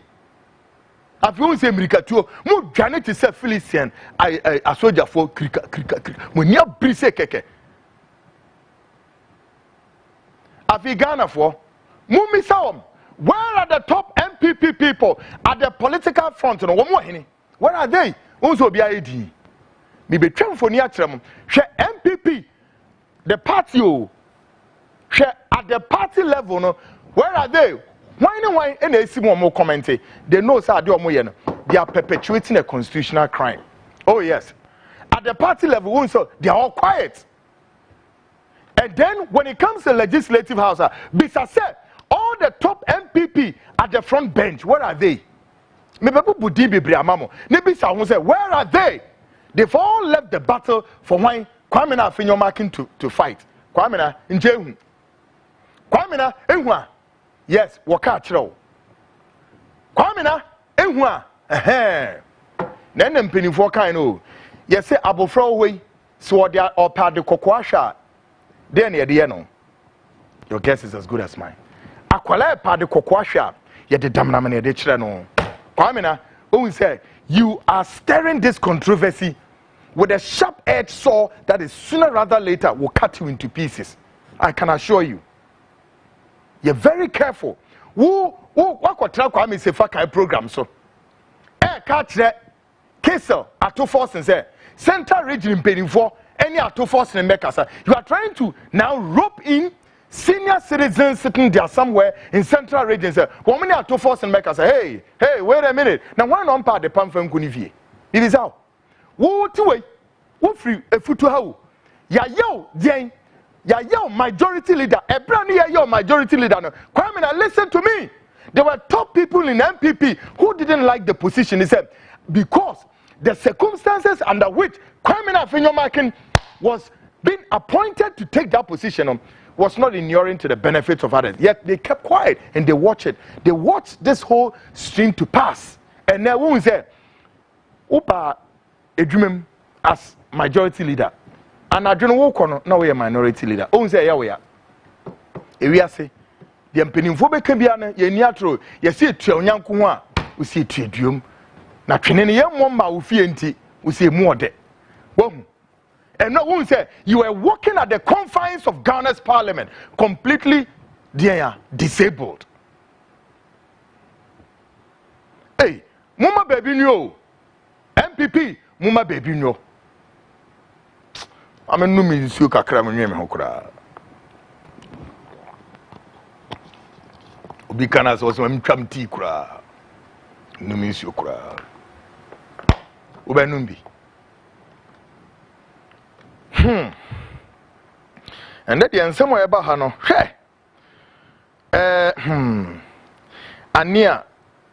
afi won say mirikatuo mo dwane te say Philistine a soldier for krika mo nia brise keke afi Ghana for mo misawom. Where are the top MPP people at the political front? No one more hini. Where are they? Also be ID. Me be twemfo ni atrem. Hwe MPP the party at the party level, no, where are they? Why and they see more commenting? They know they are perpetuating a constitutional crime. Oh yes. At the party level, so they are all quiet. And then when it comes to legislative house, Bisa said all the top MPP at the front bench, where are they? Where are they? They've all left the battle for why Kwaku Annan marking to fight. Kwaku Annan in jail. Kwaku Annan ehua. Yes, waka chiro. Kwaku Annan ehua. Na nem penifo kan no. Yes say abofra we so they are pad the kokoasha. Then ye no. Your guess is as good as mine. Akwala pad the kokoasha. Ye de damna me de chire no. Kwaku Annan who say you are stirring this controversy with a sharp-edged saw that is sooner rather later will cut you into pieces. I can assure you. You're very careful. What Kwame say fakai program so? Catch that Kessel at 2 force and say Central Region in Penny for any at 2 force in Mekasa. You are trying to now rope in Senior citizens sitting there somewhere in central region say, "How many are to force and make us say, hey, wait a minute. Now one on part the pamphlet kunivie. It is how. Wo to way. Wo free a foot to how. Ya yo, Jane. Ya yo, majority leader. A brand new yo majority leader. Kwame, now listen to me. There were top people in MPP who didn't like the position. He said, because the circumstances under which Kwame Afenyomakin was being appointed to take that position was not inuring to the benefits of others. Yet they kept quiet and they watched it. They watched this whole stream to pass. And now one said, Upa Edwimem as majority leader. And I don't know now we are minority leader. One say, yeah, we are. We are say, the Empenimfobe Kabiana, Yeniatro, Yasi Tronyankuma, we see Tridium. Na twene ye mmomma wo fie nti we say more de won and no one say you were walking at the confines of Ghana's parliament completely disabled. Hey, mama baby no MPP mama baby no amenu mi nsuo kakra menwe me hokora obi kana so so mtwam tea kura no mi nsuo kura Ubenumbi. And that the answer about Hano. Ania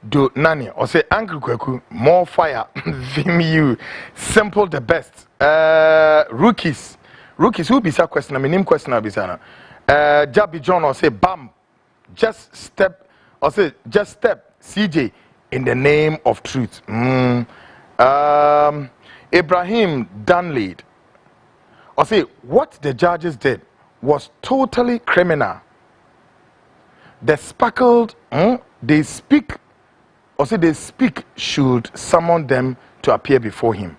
do nani or say Uncle Kwaku more fire vim you simple the best. Rookies who be sa question I name question bisana. Jabby John or say bam just step CJ in the name of truth. Ibrahim Dunlead or say what the judges did was totally criminal. The speckled they speak should summon them to appear before him.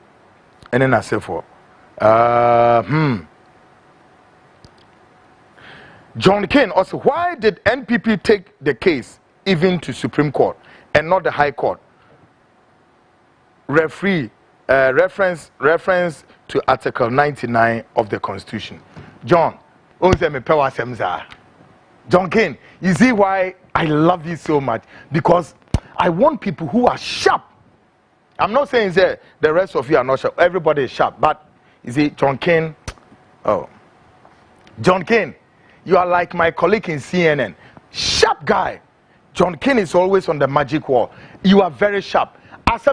And then I say for John Kane also, why did NPP take the case even to Supreme Court and not the High Court? Reference to Article 99 of the Constitution. John, John Kane, you see why I love you so much? Because I want people who are sharp. I'm not saying that the rest of you are not sharp. Everybody is sharp. But you see, John Kane, John Kane, you are like my colleague in CNN. Sharp guy. John Kane is always on the magic wall. You are very sharp. You've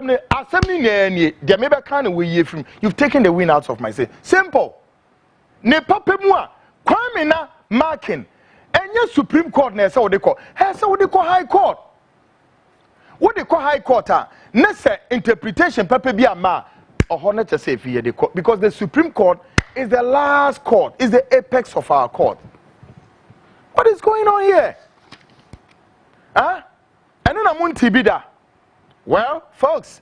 taken the wind out of my say. Simple. Ne papemua kwame na marking. Enye Supreme Court na say what they call. Say what they call High Court. What they call High Court na say interpretation paper bi ama ohone to say fi the court because the Supreme Court is the last court, is the apex of our court. What is going on here? Huh? And then I'm on TB. Well, folks,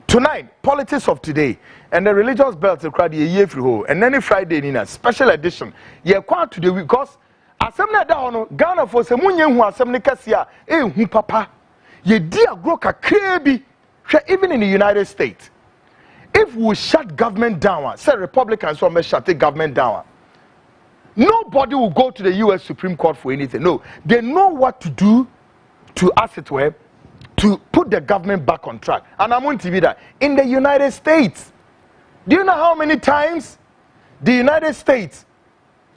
tonight, politics of today, and the religious belts are cried a year through, and any Friday in a special edition. You're quite today because Assembly down Ghana for some who are some Nicasia, who papa, ye dear groka krebi, even in the United States. If we shut government down, say Republicans will shut the government down. Nobody will go to the US Supreme Court for anything. No, they know what to do to, as it were, to put the government back on track. And I'm on TV that in the United States, do you know how many times the United States,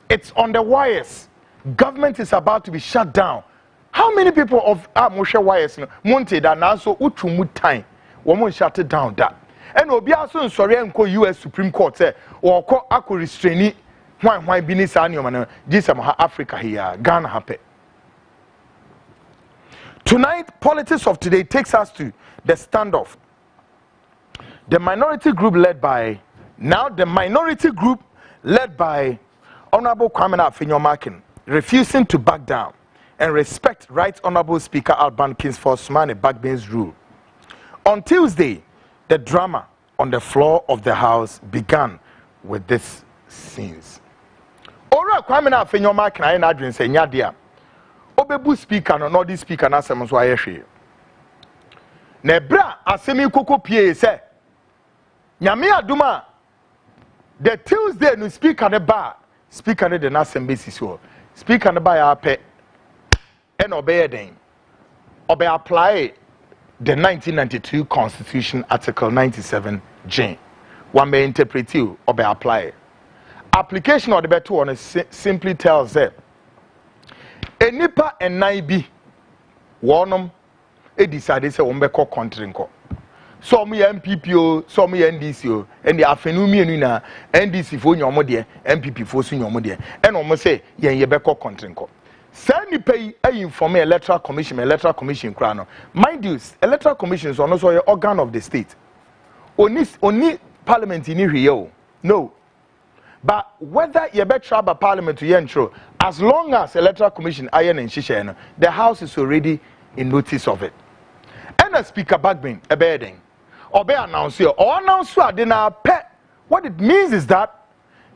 it's on the wires, government is about to be shut down. How many people of Moshe wires monte that now so uchumu time woman shut it down that. And obi aso sorry enko US Supreme Court say or ako restrain why be this Africa here, Ghana happen. Tonight, politics of today takes us to the standoff. The minority group led by Honorable Kwaku Annan refusing to back down and respect Right Honorable Speaker Alban Kingsford Sumane Bagbane's rule. On Tuesday, the drama on the floor of the House began with this scenes. Ora Kwaku Annan I adwin say nyadia. Obebu speaker no this speaker na asem so ayehwe. Na bra asemi koko pie say nyame aduma the Tuesday no speaker ne ba speaker de na assembly so speaker ne ba ya pɛ and obey den obey apply the 1992 constitution article 97 J one may interpret you obey apply application or the better one simply tells them enipa enai bi wonom e decide say won be call country nko some MPP o some NDC o and the afenu mienu na NDC fo nyomo de MPP fo so nyomo de and omo say yen ye be call country nko say ni pay inform electoral commission kra no mind you electoral commission so no so your organ of the state oni parliament ni hwe o no. But whether you be trouble parliament to intro, as long as electoral commission iron and shisha, the house is already in notice of it. And a speaker backbin a bedding or be announced or announce dinner pet. What it means is that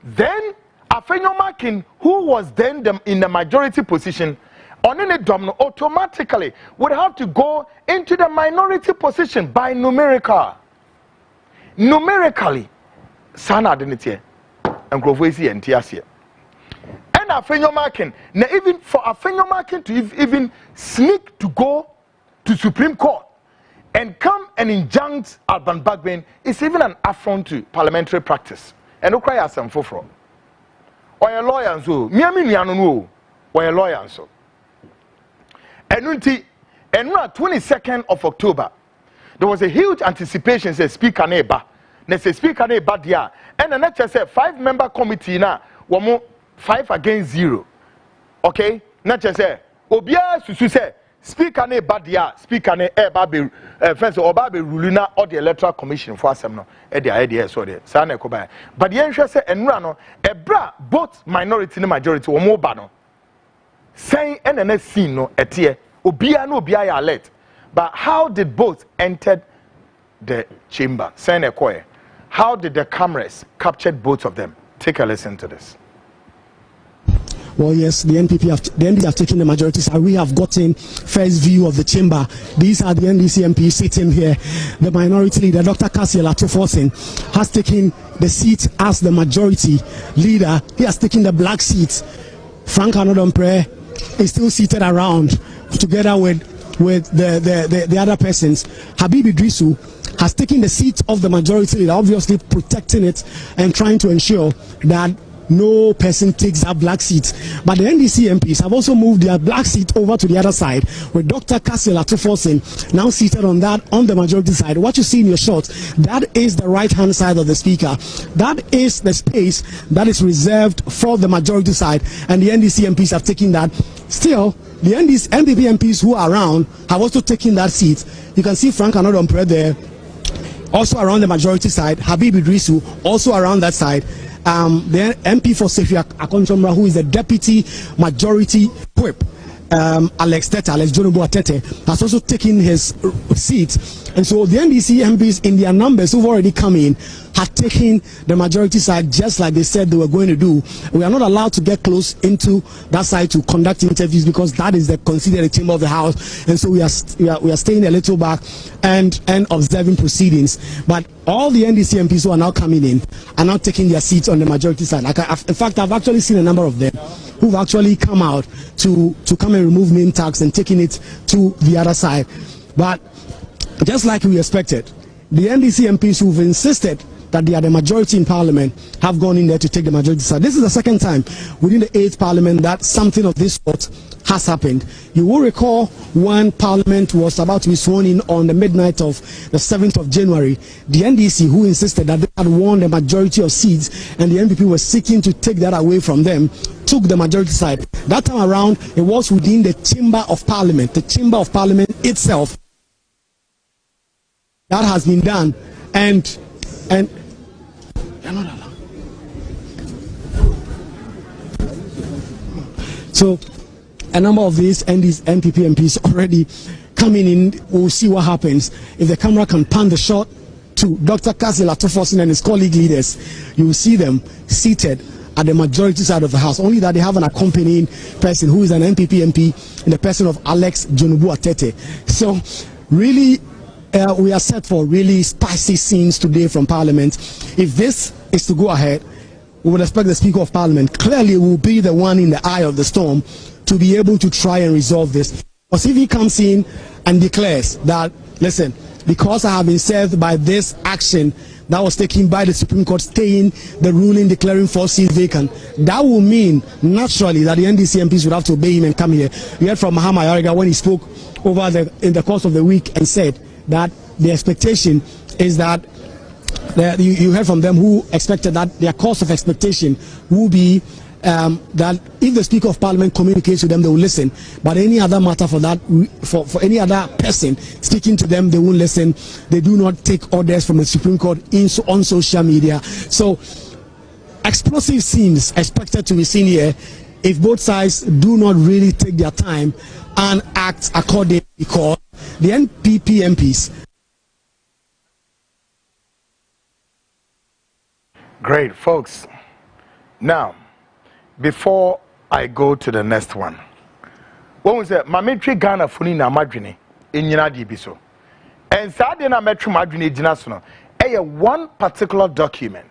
then Afenyo Makin, who was then in the majority position, on any domino automatically would have to go into the minority position by numerically. Sana identity. And Grovesi and Tiasia. And Afenyo Makin, now even for Afenyo Makin to even sneak to go to Supreme Court and come and injunct Alban Bagbin is even an affront to parliamentary practice. And no cry as some for. Or a lawyer and so, Miami Niano, or a lawyer and so. And on 22nd of October, there was a huge anticipation, says Speaker Neba. Next speaker ne badia and the next say 5-member committee na womo 5 against 0 okay next say obia susu say speaker ne badia speaker ne eba be first oba be rule na or the electoral commission for asem no e dey so dey sa na ekoba but the enhwe say enura no ebra both minority and majority womo ba no say na scene no etie obia na obia ya alert but how did both entered the chamber say na ekoe. How did the cameras capture both of them? Take a listen to this. Well, yes, the NDC have taken the majority side. We have gotten first view of the chamber. These are the NDC MPs sitting here. The minority leader, Dr. Cassiel Atoforsen, has taken the seat as the majority leader. He has taken the black seat. Frank Annan is still seated around together with the other persons. Habib Idrisu has taken the seat of the majority leader, obviously protecting it and trying to ensure that no person takes that black seat. But the NDC MPs have also moved their black seat over to the other side, with Dr. Cassiel Atoforsen now seated on the majority side. What you see in your shot, that is the right-hand side of the speaker. That is the space that is reserved for the majority side, and the NDC MPs have taken that. Still, the NPP MPs who are around have also taken that seat. You can see Frank Annan there, also around the majority side. Habib Idrisu also around that side. The MP for Sefia Akontomra, who is the deputy majority whip, Alex Jonobu Atete, has also taken his seat. And so the NDC MPs, in their numbers who've already come in, have taken the majority side just like they said they were going to do. We are not allowed to get close into that side to conduct interviews because that is considered a chamber of the house. And so we are staying a little back and observing proceedings. But all the NDC MPs who are now coming in are now taking their seats on the majority side. In fact, I've actually seen a number of them who've actually come out to come and remove name tags and taking it to the other side. But just like we expected, the NDC MPs who've insisted that they are the majority in Parliament have gone in there to take the majority side. This is the second time within the 8th Parliament that something of this sort has happened. You will recall when Parliament was about to be sworn in on the midnight of the 7th of January, the NDC, who insisted that they had won the majority of seats and the NPP was seeking to take that away from them, took the majority side. That time around, it was within the Chamber of Parliament, the Chamber of Parliament itself. That has been done, and you're not allowed. So a number of these NPP MPs already coming in. We'll see what happens. If the camera can pan the shot to Dr. Cassiel Atoforsen and his colleague leaders, you will see them seated at the majority side of the house. Only that they have an accompanying person who is an NPP MP in the person of Alex Jonobu Atete. So really, we are set for really spicy scenes today from Parliament. If this is to go ahead, we would expect the Speaker of Parliament clearly will be the one in the eye of the storm to be able to try and resolve this. Because if he comes in and declares that, listen, because I have been served by this action that was taken by the Supreme Court staying the ruling declaring 4 seats vacant, that will mean naturally that the NDC MPs would have to obey him and come here. We heard from Mahama Yariga when he spoke in the course of the week and said that the expectation is that you heard from them who expected that their course of expectation will be that if the Speaker of Parliament communicates with them, they will listen. But any other matter for that, for any other person speaking to them, they won't listen. They do not take orders from the Supreme Court on social media. So explosive scenes expected to be seen here if both sides do not really take their time and act accordingly, because the NPP MPs. Great, folks. Now, before I go to the next one, when we say Mametri Ghana Funi na Madrini in Yinadi Biso, and Sadina Metro Madrini Dinasono, one particular document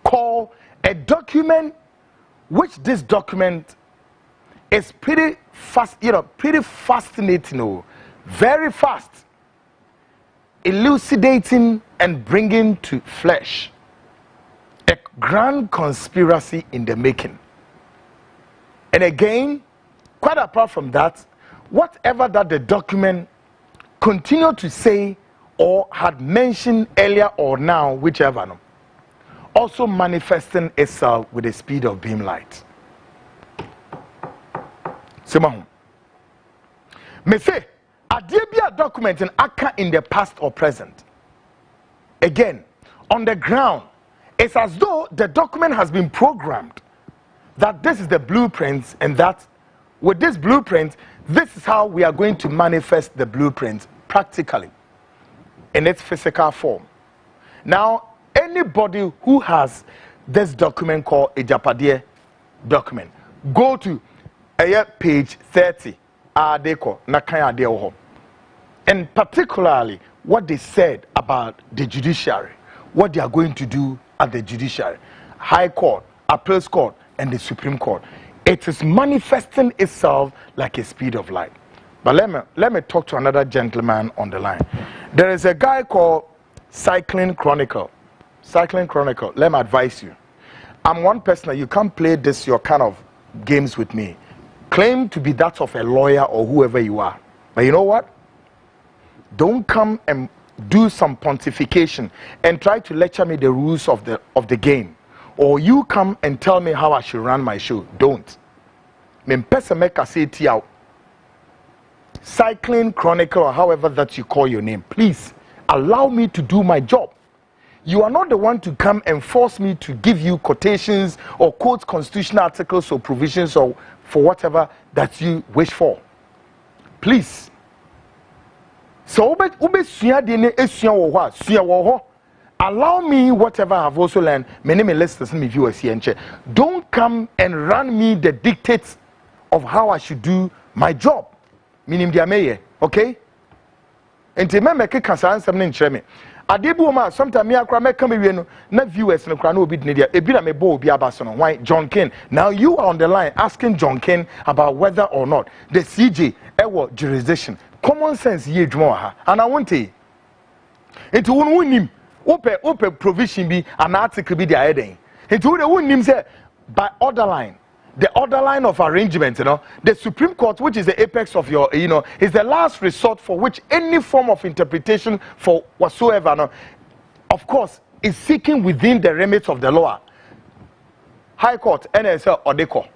called a document, which this document is pretty fast, pretty fascinating, very fast, elucidating and bringing to flesh a grand conspiracy in the making. And again, quite apart from that, whatever that the document continued to say or had mentioned earlier or now, whichever, also manifesting itself with the speed of beam light. Simon, me say, a DBA document in Aka in the past or present. Again, on the ground, it's as though the document has been programmed that this is the blueprint, and that with this blueprint, this is how we are going to manifest the blueprint practically in its physical form. Now, anybody who has this document called a Japadie document, go to page 30, and particularly what they said about the judiciary, what they are going to do at the judiciary, High Court, Appeals Court, and the Supreme Court. It is manifesting itself like a speed of light. But let me talk to another gentleman on the line. There is a guy called Cycling Chronicle. Cycling Chronicle, let me advise you. I'm one person that you can't play your kind of games with me. Claim to be that of a lawyer or whoever you are. But you know what? Don't come and do some pontification and try to lecture me the rules of the game. Or you come and tell me how I should run my show. Don't. Cycling Chronicle, or however that you call your name, please allow me to do my job. You are not the one to come and force me to give you quotations or quote constitutional articles or provisions or for whatever that you wish for. Please. So allow me whatever I have also learned. Many listeners and viewers here. Don't come and run me the dictates of how I should do my job. Meaning the mayor, okay? And to make a concern something me. Adebuma, sometimes me akra come here no viewers no kra no obi dine dia. Ebi na me bo obi abaso. Why John Ken? Now you are on the line asking John Ken about whether or not the CJ ewo jurisdiction. Common sense ye dwuma ha. And I want to. Into won nim. Ope provision be an article be the heading. Into the won nim say by order line. The order line of arrangement, the Supreme Court, which is the apex of your, is the last resort for which any form of interpretation for whatsoever, of course, is seeking within the remit of the law. High Court, NSL or DECO.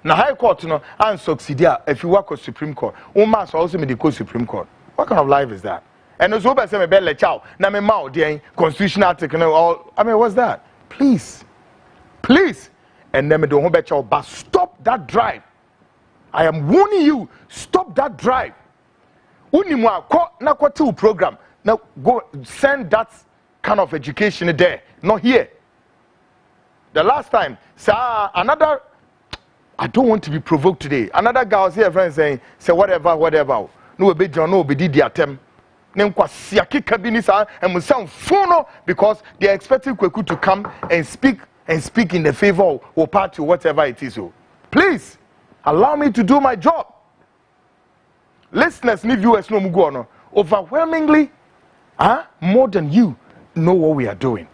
Now, High Court, and succeed if you work with Supreme Court. Must also be the Supreme Court. What kind of life is that? And as well as a bell chow, na me mao the constitutional article, all. I mean, what's that? Please. And then don't bet you, but stop that drive. I am warning you, stop that drive. Unimwa na kwatu program. Now go send that kind of education there, not here. The last time, another, I don't want to be provoked today. Another guy was here, friend, saying, say whatever. No be John, no be did the attempt. Because they are expecting Kwaku to come and speak and speak in the favor or party or whatever it is. Please allow me to do my job. Listeners, ni viewers no mugo overwhelmingly, more than you know what we are doing.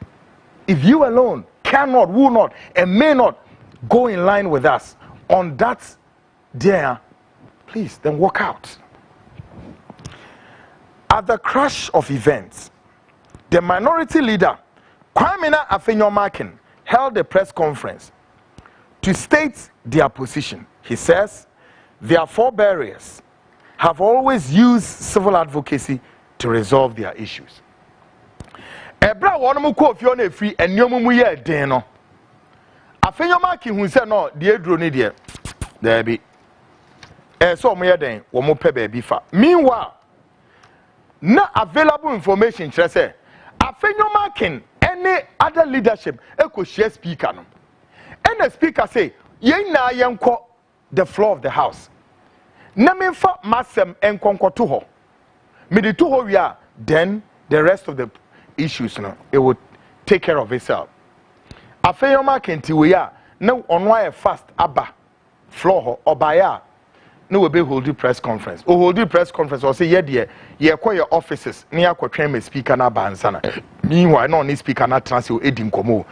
If you alone cannot, will not, and may not go in line with us on that there, please then walk out. At the crash of events, the minority leader, Kwaku Annan, held a press conference to state their position. He says their forebears have always used civil advocacy to resolve their issues. Ebra wonu ko fiona free enyomu mu ye den no. Afenyoma hu se no de eduro ni de. There be. So mo ye den wo mo pe ba bi fa. Meanwhile, na available information kire say Afenyoma any other leadership eko share speaker no. And the speaker say yen na yenko the floor of the house. Na memfa masem enkonko to ho. Me de to ho wi a, then the rest of the issues no it would take care of itself. Afenyoma kenti we ya na ono aye fast aba floor ho obaya na we be hold press conference. O hold press conference or say ye de ye call your offices na yakotwen me speaker na bansa na. Meanwhile no ni speaker na transfer edi nkomo.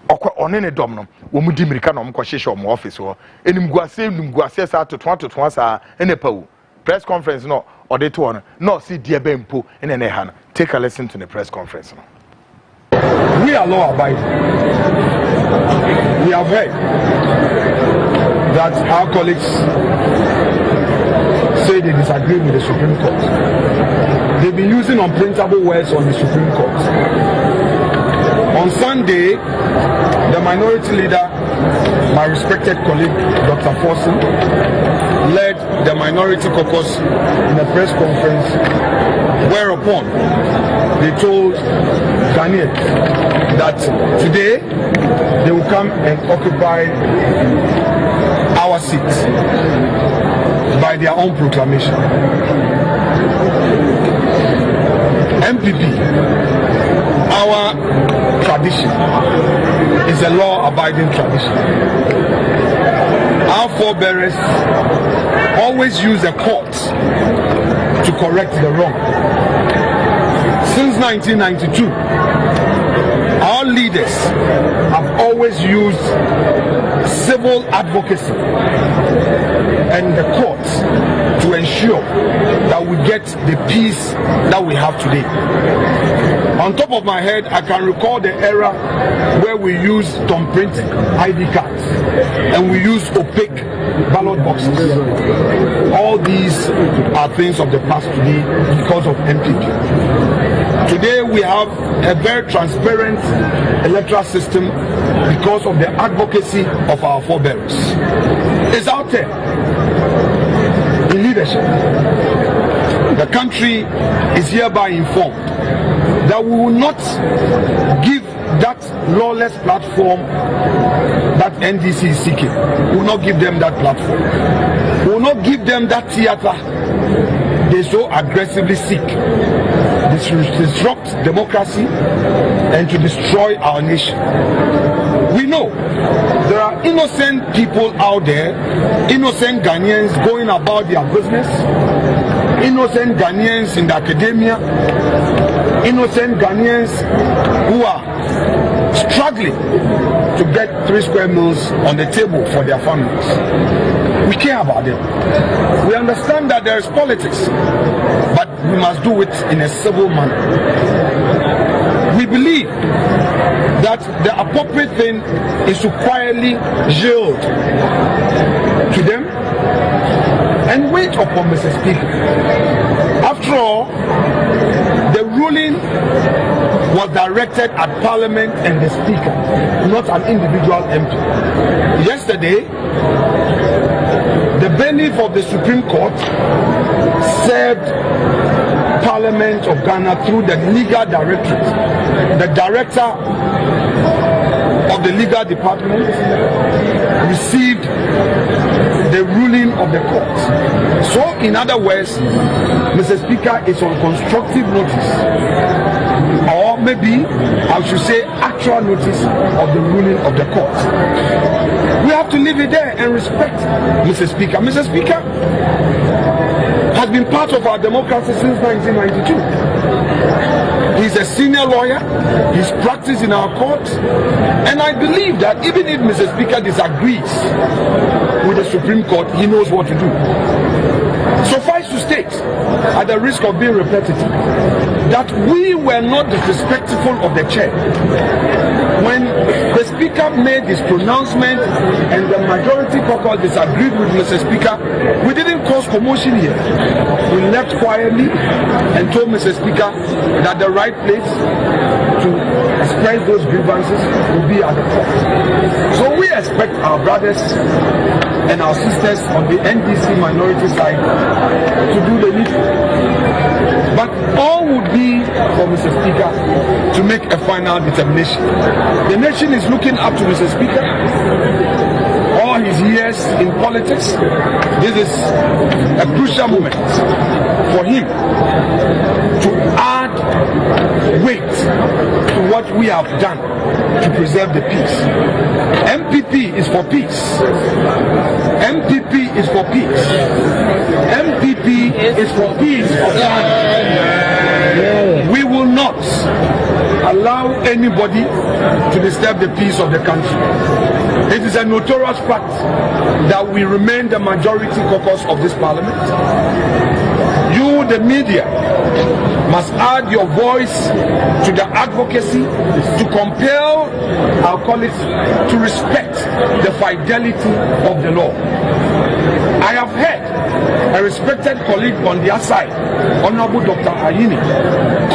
Okwa one ne dom no wo mu di mirika no mko hwehwe o office ho enimguase sa to sa enepa wo press conference no ode to on no see dia bempo ene ne ha no. Take a listen to the press conference no. We are law abiding. We have heard that our colleagues say they disagree with the Supreme Court. They've been using unprintable words on the Supreme Court. On Sunday, the minority leader, my respected colleague, Dr. Forson, led the minority caucus in a press conference, whereupon they told Ghanaians that today they will come and occupy our seats by their own proclamation. MPP, our tradition is a law-abiding tradition. Our forebears always use a court to correct the wrong. Since 1992, our leaders have always used civil advocacy and the courts to ensure that we get the peace that we have today. On top of my head, I can recall the era where we used thumb printing ID cards and we used opaque ballot boxes. All these are things of the past today because of MPP. Today we have a very transparent electoral system because of the advocacy of our forebears. It's out there in leadership. The country is hereby informed that we will not give that lawless platform that NDC is seeking. We will not give them that platform. We will not give them that theater they so aggressively seek. This will disrupt democracy and to destroy our nation. We know there are innocent people out there, innocent Ghanaians going about their business, innocent Ghanaians in the academia, innocent Ghanaians who are struggling to get 3 square meals on the table for their families. We care about them. We understand that there is politics, but we must do it in a civil manner. We believe that the appropriate thing is to quietly yield to them and wait upon Mr. Speaker. After all, the ruling was directed at Parliament and the Speaker, not an individual MP. Yesterday, the bailiff of the Supreme Court served Parliament of Ghana through the legal directorate. The director of the legal department received the ruling of the court. So, in other words, Mr. Speaker is on constructive notice, or maybe I should say actual notice of the ruling of the court. We have to leave it there and respect Mr. Speaker. Mr. Speaker has been part of our democracy since 1992. He's a senior lawyer, he's practiced in our court, and I believe that even if Mr. Speaker disagrees with the Supreme Court, he knows what to do. Suffice to state, at the risk of being repetitive, that we were not disrespectful of the chair. When the Speaker made his pronouncement and the majority caucus disagreed with Mr. Speaker, we didn't cause commotion here. We left quietly and told Mr. Speaker that the right place to express those grievances would be at the court. So we expect our brothers and our sisters on the NDC minority side to do the needful. But all would be for Mr. Speaker to make a final determination. The nation is looking up to Mr. Speaker. All his years in politics, this is a crucial moment for him to add weight to what we have done to preserve the peace. MPP is for peace. MPP is for peace. MPP is for peace of land. We will not allow anybody to disturb the peace of the country. It is a notorious fact that we remain the majority caucus of this parliament. You, the media, must add your voice to the advocacy to compel our colleagues to respect the fidelity of the law. I have heard a respected colleague on their side, Honorable Dr. Ayini,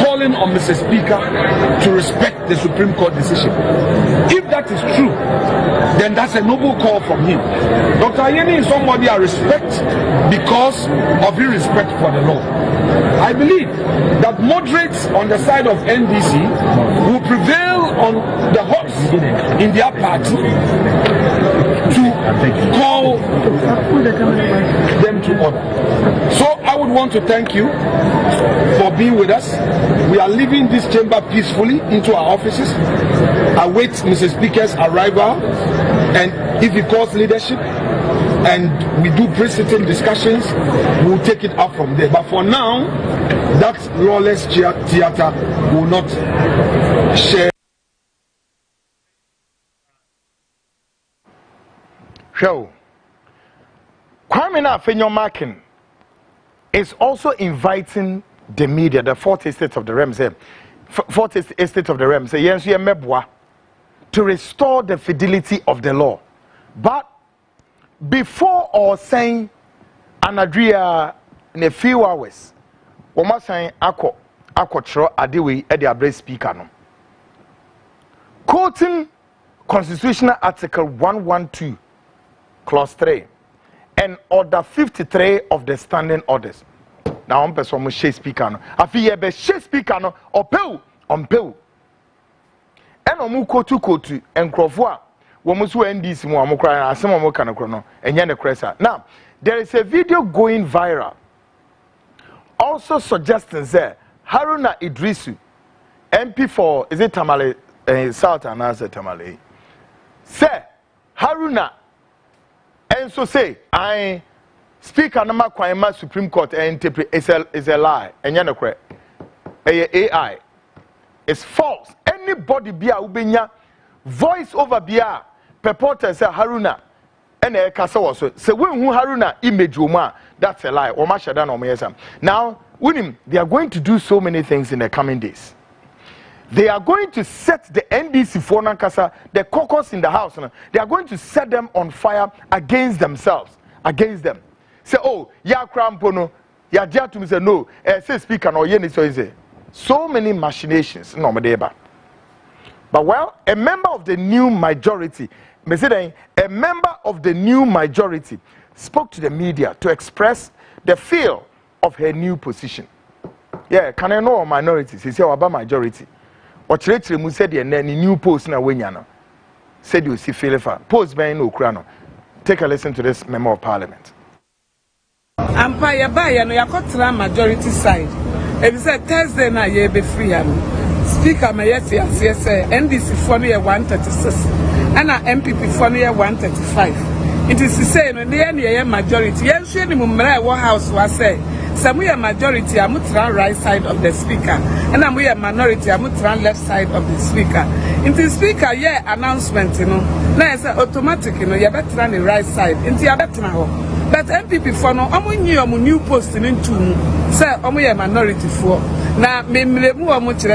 calling on Mr. Speaker to respect the Supreme Court decision. If that is true, then that's a noble call from him. Dr. Ayini is somebody I respect because of his respect for the law. I believe that moderates on the side of NDC will prevail on the horse in their party to call them to order. So I would want to thank you for being with us. We are leaving this chamber peacefully into our offices. I wait Mr. Speaker's arrival, and if he calls leadership and we do pre-sitting discussions, we'll take it up from there. But for now, that lawless theater will not share. Show. Kwame Annan is also inviting the media, the fourth estate of the realm, to restore the fidelity of the law. But before or saying Anadria in a few hours, Oma saying Ako Chro Adiwi Edi Abre Speaker no. Quoting Constitutional Article 112, Clause 3, and Order 53 of the Standing Orders. Now, one person will share speaker no. Afi ye be share speaker no. Opeu. And omu kotu and krofua. Womusu NDC mo amukra asem omu kanokro no. Enye ne kresa. Now, there is a video going viral, also suggesting that Haruna Idrisu, MP for is it Tamale South and answer Tamale, say Haruna. And so say, I speak anama kwama Supreme Court and interpret is a lie. And you know, AI is false. Anybody be a ubenya voice over bia purported say Haruna and a kasa also. So when who Haruna image uma, that's a lie. Or mashadan or mayesam. Now, with they are going to do so many things in the coming days. They are going to set the NDC for Nankasa, the caucus in the house. They are going to set them on fire against themselves, against them. Say, oh, ya crampono, ya to me say no. Say speaker no yeni so easy. So many machinations, no madeba. But well, a member of the new majority, a member of the new majority spoke to the media to express the feel of her new position. Yeah, can I know minorities? He said about majority. Ochirechire mu said the new post na wenya no said you see felefa post ben no kura no. Take a listen to this member of parliament. Empire buy no yakotra majority side. If said Thursday na ye be free am. Speaker may yes NDC for near 136 and MPP for near 135. It is the same when the majority. Yes, any what house was say. Some we are majority, I'm right side of the speaker, and I'm we are minority, I'm left side of the speaker. In the speaker, announcement, now it's automatic, you better on the right side. Into your better now. But MPP for no, I'm new post into say, we are minority for. Now, me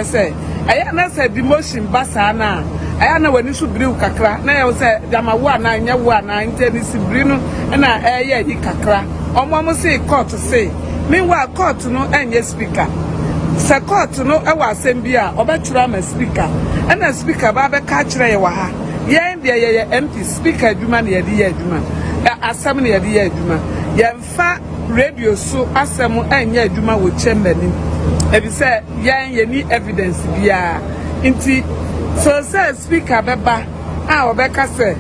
say, I said the motion basana. I know when you should brew kakra. Now I say, Damawana, Yawana, Intennis Bruno, and I kakra. Omo say court to say. Meanwhile, court no and yes speaker. Sa court no our assembly obetra ma speaker. And the speaker baba catch rewa. Yen de empty speaker adwuma na yede ye adwuma. Asem na yede ye adwuma. Yemfa radio so asem anya adwuma wo chamber ni. E be say yen ye ni evidence bia. Inti so say speaker beba obeka say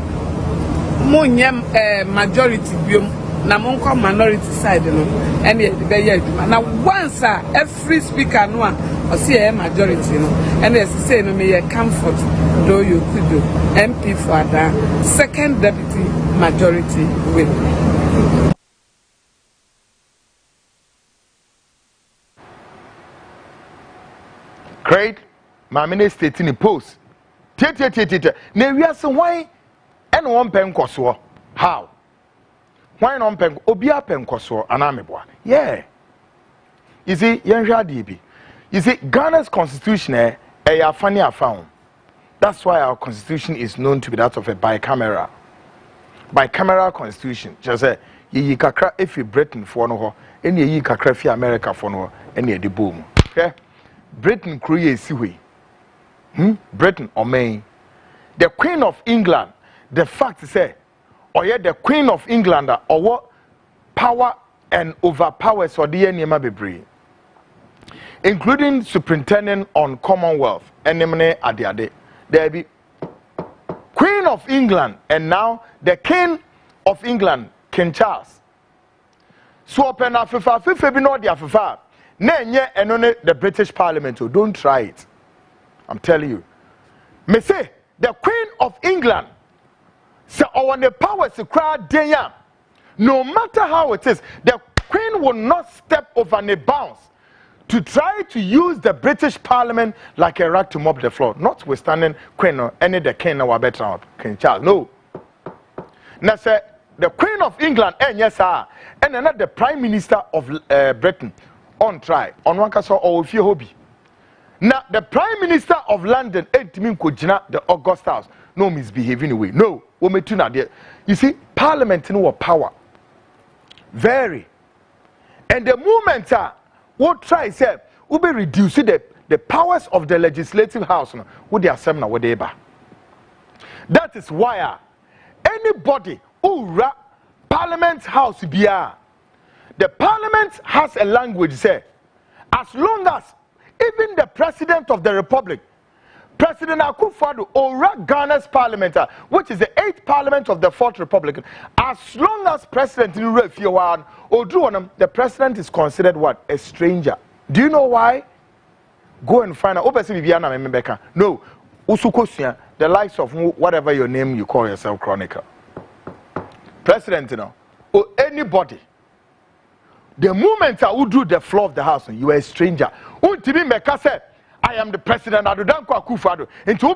mo nyem majority biom. Na monko minority side no and the be adwuma. Now once every speaker no or see a majority no and they say no me comfort do you could do MP for that second deputy majority win. Great, my minister in the post. Now we are so why and one pen koso. How? Why not pen obia pen koso anameboa? Yeah. You see, DB. You see, Ghana's constitution funny I found. That's why our constitution is known to be that of a bicameral constitution. Just say ye kakra if you Britain for no any ye kakra fi America for no any the boom. Okay? Britain create siwe. Britain or Maine. The Queen of England, the fact is or yet the Queen of England or what power and overpowers or the enema bebre, including superintendent on Commonwealth and Ade. There be Queen of England and now the King of England, King Charles. So open afifa be no the afifa. Nenye enone the British Parliament. So don't try it. I'm telling you. Me say the Queen of England. So on the powers to cry day, no matter how it is, the Queen will not step over the bounds to try to use the British Parliament like a rag to mop the floor. Notwithstanding Queen or any the King or better King Charles. No. Now say the Queen of England and yes sir, and another the Prime Minister of Britain on try on one case or if you hobby. Now the Prime Minister of London the August House no misbehaving away. No. You see, Parliament no power. Very. And the moment what try say we be reduce the powers of the legislative house with the assembly whatever. That is why anybody who Parliament house be the Parliament has a language say as long as even the President of the Republic President Akufo-Addo or Ghana's Parliament, which is the 8th Parliament of the 4th Republic, as long as President Odruonam, the President is considered what? A stranger. Do you know why? Go and find out. No. The likes of whatever your name you call yourself, Chronicle. President, or anybody. The moment I would do the floor of the house, you are a stranger. I am the president. I do not Kwaku Annan. Into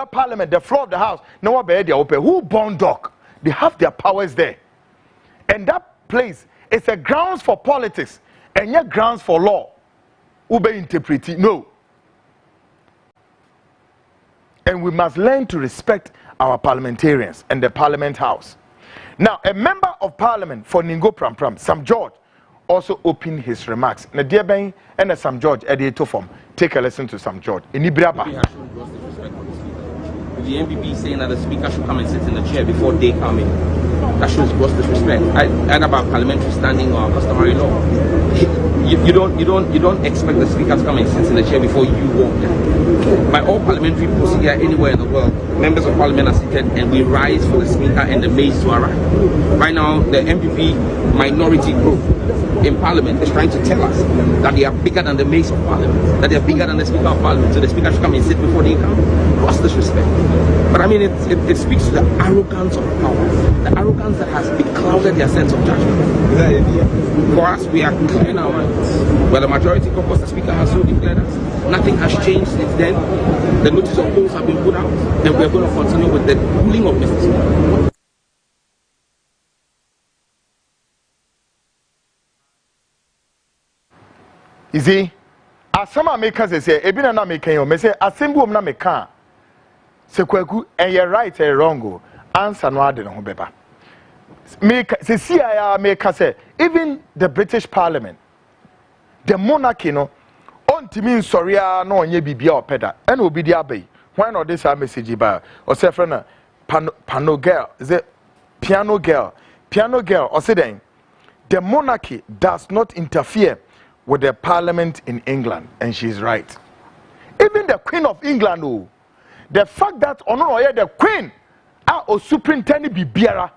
Parliament, the floor of the house. No one be there open. Who born dog? They have their powers there, and that place is a grounds for politics and yet grounds for law. Who be interpreting? No. And we must learn to respect our parliamentarians and the Parliament House. Now, a member of Parliament for Ningo Pram, Sam George, also opened his remarks. Na dear Ben and Sam George editor form. Take a listen to Sam George. In Ibraba. The MPP saying that the speaker should come and sit in the chair before they come in. That shows gross disrespect. And about parliamentary standing or customary law. You don't expect the speaker to come and sit in the chair before you walk in. By all parliamentary procedure anywhere in the world, members of parliament are seated and we rise for the speaker and the maids to arrive. Right now, the MPP minority group in parliament is trying to tell us that they are bigger than the maids of parliament, that they are bigger than the speaker of parliament, so the speaker should come and sit before they come. What's disrespect? But I mean, it speaks to the arrogance of power, the arrogance that has beclouded their sense of judgment. For us, we are clear in our minds. Where the majority caucus, the speaker has so declared us, nothing has changed since then. The notice of polls have been put out, and we're going to continue with the ruling of Mr. Speaker. You see, as some makers say, Ebina na making you, me say, assemble na meka. Se Kwaku, and you're right or wrong, answer no ade no beba. Make se CIA maker say, even the British Parliament, the monarchy no, on to mean sorry no onye bibia opeda, and will be the abbey. Why not this message ba? Or say friend piano girl, is it piano girl, or say then, the monarchy does not interfere with the parliament in England, and she's right. Even the Queen of England, oh, the fact that the Queen or superintendent Bibiara,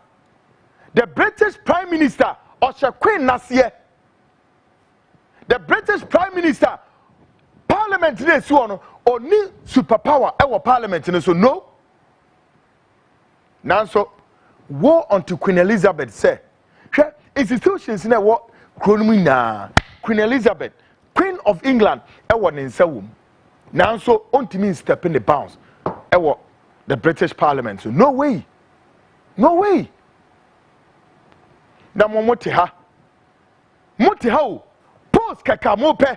the British Prime Minister or Queen Nassie, the British Prime Minister, Parliament so or need superpower our Parliament so no. Now so war unto Queen Elizabeth say, institutions in what Kronumina. Queen Elizabeth, Queen of England, in Sawum. Now, so on to me step in the bounds. The British Parliament. So no way. No way. Now, Motiha. Post kaka mope.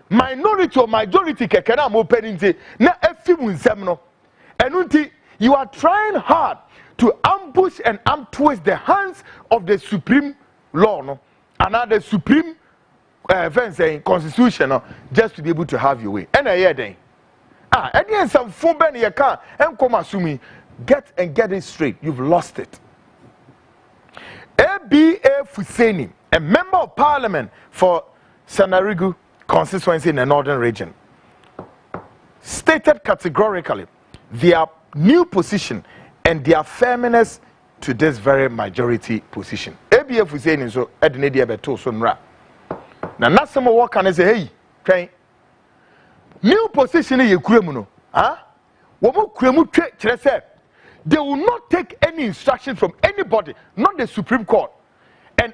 Minority or majority kekana mope into na efimun semno. And you are trying hard to ambush and twist the hands of the supreme law, no? Another supreme saying constitution just to be able to have your way. And I hear then. And then some phone ben you can and come assuming get it straight. You've lost it. ABA Fuseni, a member of parliament for Sanarigu constituency in the northern region, stated categorically their new position and their firmness to this very majority position. ABA Fuseni so Ednedia Beto Sunra. Now, not some work can say, hey, okay, new position in your criminal, they will not take any instruction from anybody, not the Supreme Court. And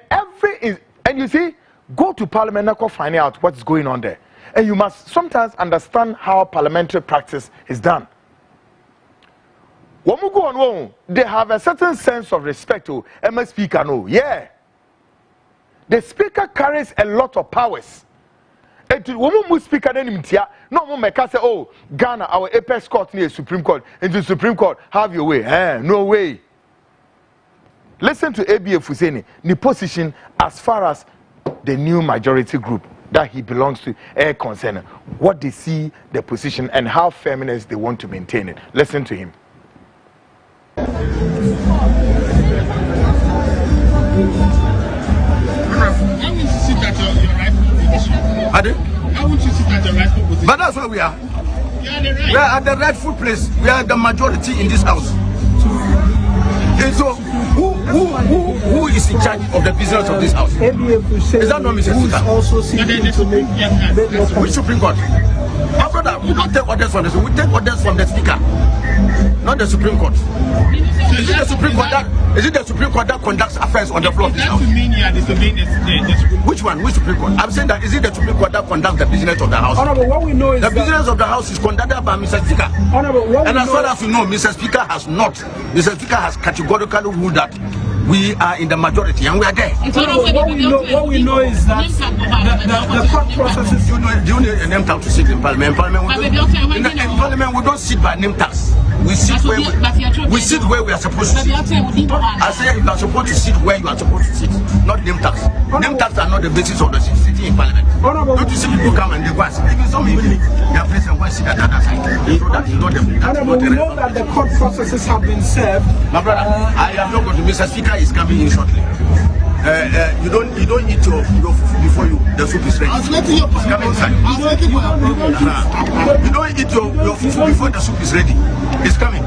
you see, go to Parliament and find out what's going on there. And you must sometimes understand how parliamentary practice is done. When we go on, they have a certain sense of respect to MS Speaker. No, yeah. The speaker carries a lot of powers. And when we speaker no one make say, oh, Ghana, our apex court near Supreme Court, and the Supreme Court, have your way. No way. Listen to ABA Fuseni, the position as far as the new majority group that he belongs to are concerned. What they see the position and how feminist they want to maintain it. Listen to him. How would you sit at your rightful position? But that's where we are. We are at the rightful place. We are the majority in this house. And so, who is in charge of the business of this house? Is that not Mr. Speaker? Also seeking to make which Supreme Court? Our brother, we don't take orders from the Supreme Court. We take orders from the Speaker, not the Supreme Court. Is it the Supreme Court that conducts affairs on the floor of this house? Which one? Which Supreme Court? I'm saying that is it the Supreme Court that conducts the business of the house? Honorable, what we know is the business of the house is conducted by Mr. Speaker. Honorable, and as far as we know, Mr. Speaker has not. Mr. Speaker has categorically ruled that we are in the majority and we are there. What we know is that the court processes. Do you need a name tag to sit in Parliament? In Parliament, we don't sit by name tags. We sit where we are supposed to sit. I say you are supposed to sit where you are supposed to sit, not name tags. Name tags are not the basis of the sitting in Parliament. Don't you see people come and they go and sit? Even some people, they are placed and go sit at the other side. So that is not the. We know that the court processes have been served. My brother, I am not going to. Mr. Speaker is coming in shortly. You don't eat your food before the soup is ready. Come inside. You don't eat your food before the soup is ready. It's coming.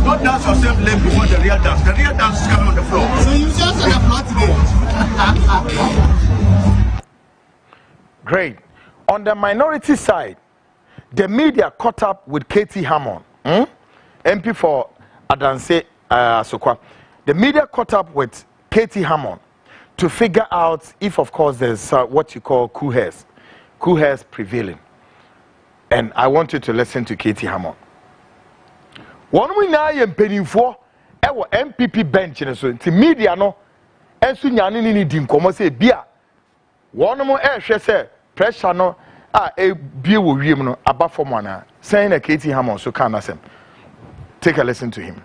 Don't dance yourself late before the real dance. The real dance is coming on the floor. So you just said a plot today. Great. On the minority side, the media caught up with Katie Hammond, MP for Adanse Asokwa. The media caught up with Katie Hammond to figure out if, of course, there's what you call coup hairs prevailing. And I want you to listen to Katie Hammond. One we now penny for our MPP bench in the media no, and soon yanini dinkomo say beer. One more air say pressure no a beer will be above for one saying a Katie Hammond so can us him. Take a listen to him.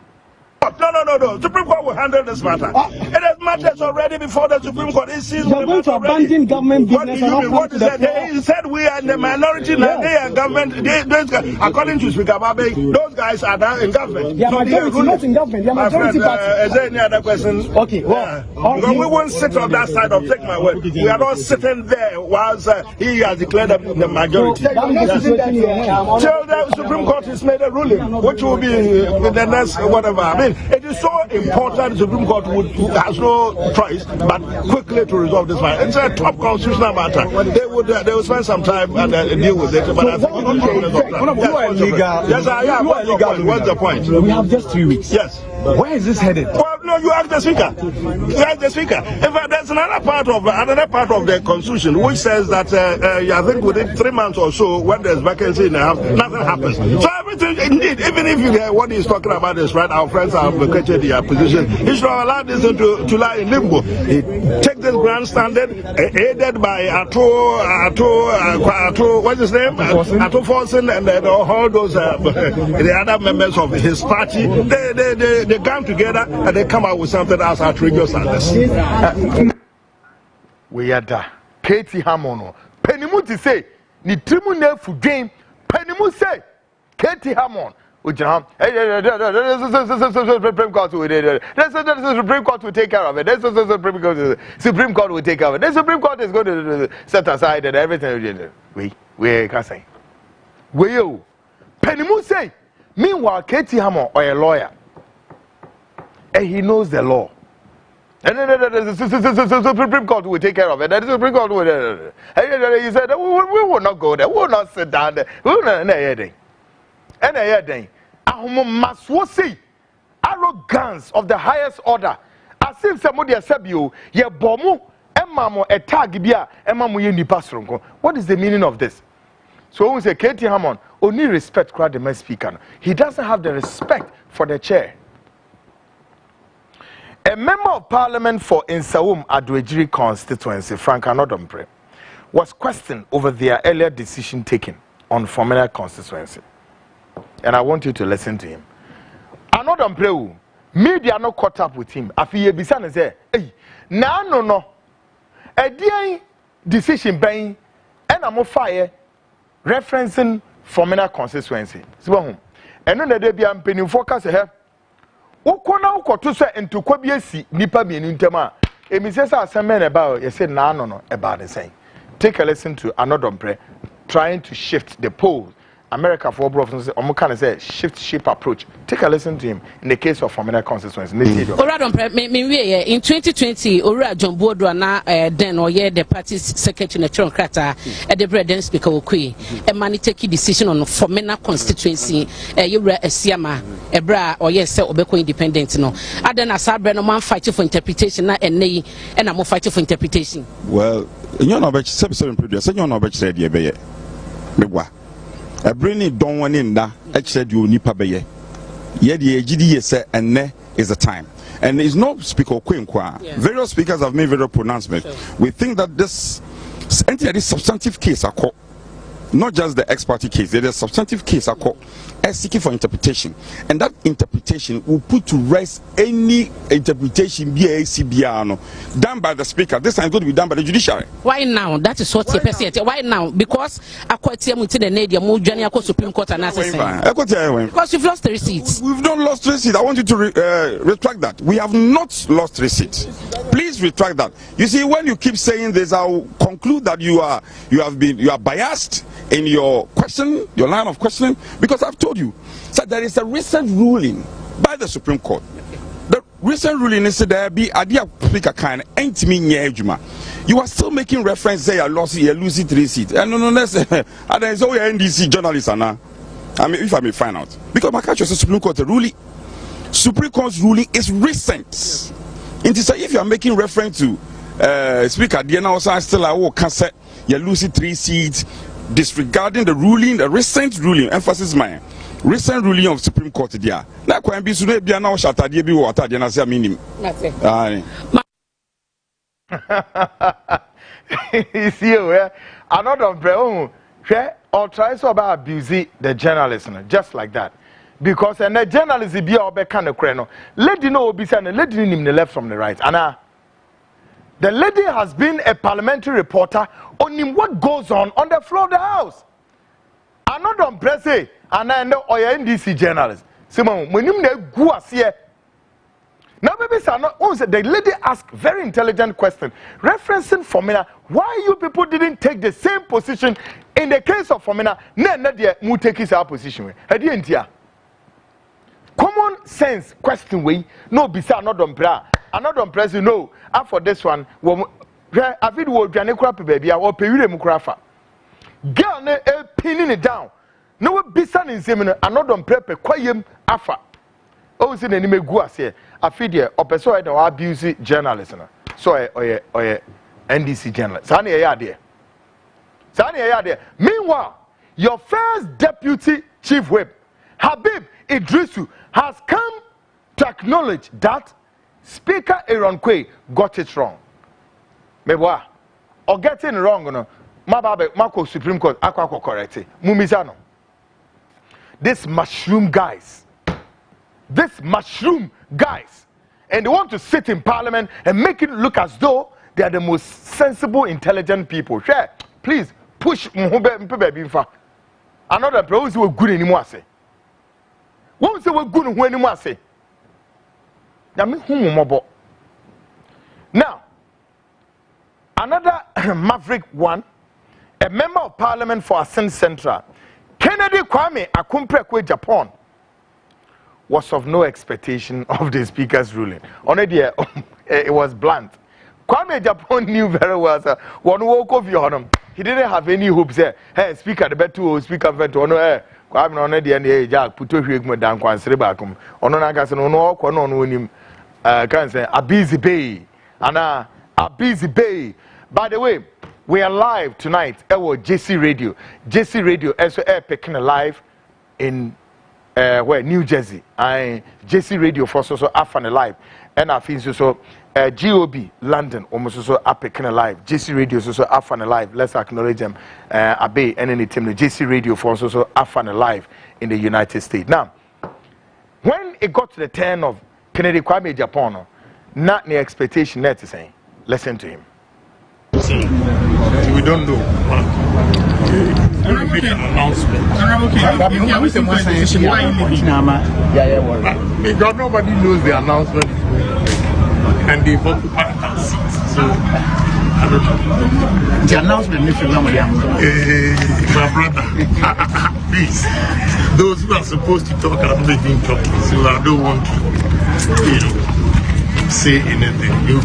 No. Supreme Court will handle this matter. It has matters already before the Supreme Court. You're going to abandon government business. What is that? He said we are in the minority. Now they are government. Those guys, according to Speaker Babe, those guys are now in government. They are majority, not in government. They are majority party. Is there any other questions? Okay. Well, because we won't sit on that side of take my word. We are not sitting there whilst he has declared the majority. Till the Supreme Court has made a ruling, which will be in the next whatever. I mean, it is so important the Supreme Court has no choice but quickly to resolve this matter. It's a top constitutional matter. They will spend some time and deal with it. But I think yes, I am. What's the point? We have just 3 weeks. Yes. Where is this headed? Well, no, you ask the speaker. You ask the speaker. In fact, there's another part of the constitution which says that I think within 3 months or so, when there's vacancy in the house, nothing happens. So everything, indeed, even if you hear what he's talking about is right, our friends have vacated their position. He should have allowed this to lie in limbo. He take this grandstanding, aided by Ato, what's his name? Ato Forsen and all those the other members of his party. They come together and they come out with something as outrageous as this. We are there. Katie Hammond. Penimuti say, ni tribunal for game. Penimuti say, Katie Hammond. Supreme Court will take care of it. Supreme Court will take care of it. The Supreme Court is going to set aside and everything. We can say. We you. Penimuti say, meanwhile, Katie Hammond or a lawyer. And he knows the law. And the Supreme Court will take care of it. The Supreme Court will. He said, we will not go there. We will not sit down there. We will not. And must see arrogance of the highest order. As if somebody has said you, ye bomu, emamo, a tag bia, emamo ye ni pasronko. What is the meaning of this? So when we say Katie Hammond, only respect crowd the main speaker. He doesn't have the respect for the chair. A member of Parliament for Nsawam Adwejiri constituency, Frank Anodompre, was questioned over their earlier decision taken on Former constituency. And I want you to listen to him. Anodompre, media no caught up with him. Afiye Bisan say, hey, no. A DA decision being and I'm fire referencing Former constituency. So, and then there be am penny focus here. Ukona ukoto se ntokwa bi asi nipa mienu ntema emisesa asemen about you say no about the same. Take a listen to Anodompre trying to shift the pole. America for brothers say shift shape approach. Take a listen to him in the case of Former constituency. In 2020, Ora John Bodo na then or the party secretary Natron Krata at the President Speaker Okui a money taking decision on Former constituency you Siama Ebra or yes Obeko independent no. Adena Sabre no man fighting for interpretation and nay and I'm fighting for interpretation. Well, you know about 7 produce, you know about said ye a brainy don't want in that said you nipa beye. Yet the GD say and ne is the time. And it's not Speaker Queen Kwa. Various speakers have made various pronouncements. Sure. We think that this substantive case are called not just the ex-party case, there is a substantive case are called seeking for interpretation, and that interpretation will put to rest any interpretation done by the speaker. This time it's going to be done by the judiciary. Why now? That is what you're saying. Why now? Because Supreme Court and because you've lost the receipt. We've not lost receipt. I want you to retract that. We have not lost receipt. Please retract that. You see, when you keep saying this, I'll conclude that you are biased in your question, your line of questioning, because I've told you, so there is a recent ruling by the Supreme Court. The recent ruling is that there be idea speaker kind ain't me nyejuma. You are still making reference say you lost 3 seats. And no, that's and then so NDC journalists are now. I mean, if I may find out, because my country is Supreme Court ruling. Supreme Court's ruling is recent. It is if you are making reference to Speaker Diana also still I will cancel you lose 3 seats, disregarding the ruling, the recent ruling. Emphasis my recent ruling of Supreme Court there. Na kwa mbi sunu bia na o shata de bi water de na say minim. You see where another bro or try so about abuse the journalist just like that. Because and the journalist be obe kind of creno. Lady no obi say lady nim the left from the right. And the lady has been a parliamentary reporter on what goes on the floor of the house. Another press and I know NDC journalist. Simon, when you go here. Now, maybe the lady asked very intelligent question, referencing Formina. Why you people didn't take the same position in the case of Formina? No, take his position. Common sense question way. No, bisa another president. No, and for this one, I feel we will crap baby. I will pay you the mukrafa. Girl, ne pinning it down. No, bisa in seminar. Another prepare kwayem afa. Oh, see, any me go here. I feel there. Or person I don't abuse journalism. So I NDC journalist. Sani there. Sani there. Meanwhile, your first deputy chief whip, Habib Idrisu, has come to acknowledge that Speaker Aaron Quay got it wrong. Mewa, or getting wrong, no. Mako Supreme Court, Aqua correct. Mumizano. This mushroom guys. And they want to sit in parliament and make it look as though they are the most sensible, intelligent people. Sure, please push Mhube. Another person who good anymore say. Won't say we're good who anymore say. Now, another maverick one, a member of parliament for Ascent Central, Kennedy Kwame Akumprekwe Japan, was of no expectation of the speaker's ruling. Only it was blunt. Kwame Japan knew very well, sir. One woke of your he didn't have any hopes there. Hey, speaker, the better speaker, Kwame on the end, Jack, put to him down, Quansrebakum. On an agas and no, Quanon him, can say, a busy bay. And a busy bay. By the way, we are live tonight. Our JC Radio. JC Radio, also air picking live in where New Jersey, JC Radio for so Afan Live, and I think so GOB London almost so Apicana Live, JC Radio so Afan Live. Let's acknowledge them. Abe and any team the JC Radio for so Afan Live in the United States. Now, when it got to the turn of Kennedy Kwame Japan, not the expectation there to say. Listen to him. We don't know. We make an announcement. Because nobody knows the announcement, and they've occupied that seat. So I don't know. The announcement, my brother, please. Those who are supposed to talk are not even talking, so I don't want to, say anything. You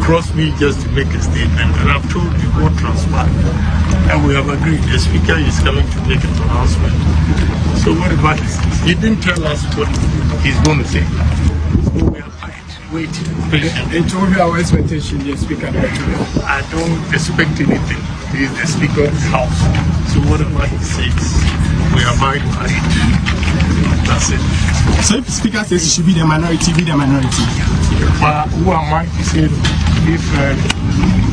cross me just to make a statement, and I've told you what transpired, and we have agreed the speaker is coming to make an announcement. So whatever he didn't tell us what he's going to say, so we are waiting. And told you our expectation, the speaker. I don't expect anything. He is the speaker of the house, so whatever he says, we abide by it. That's it. So if the speaker says it should be the minority, be the minority. Who am I to say if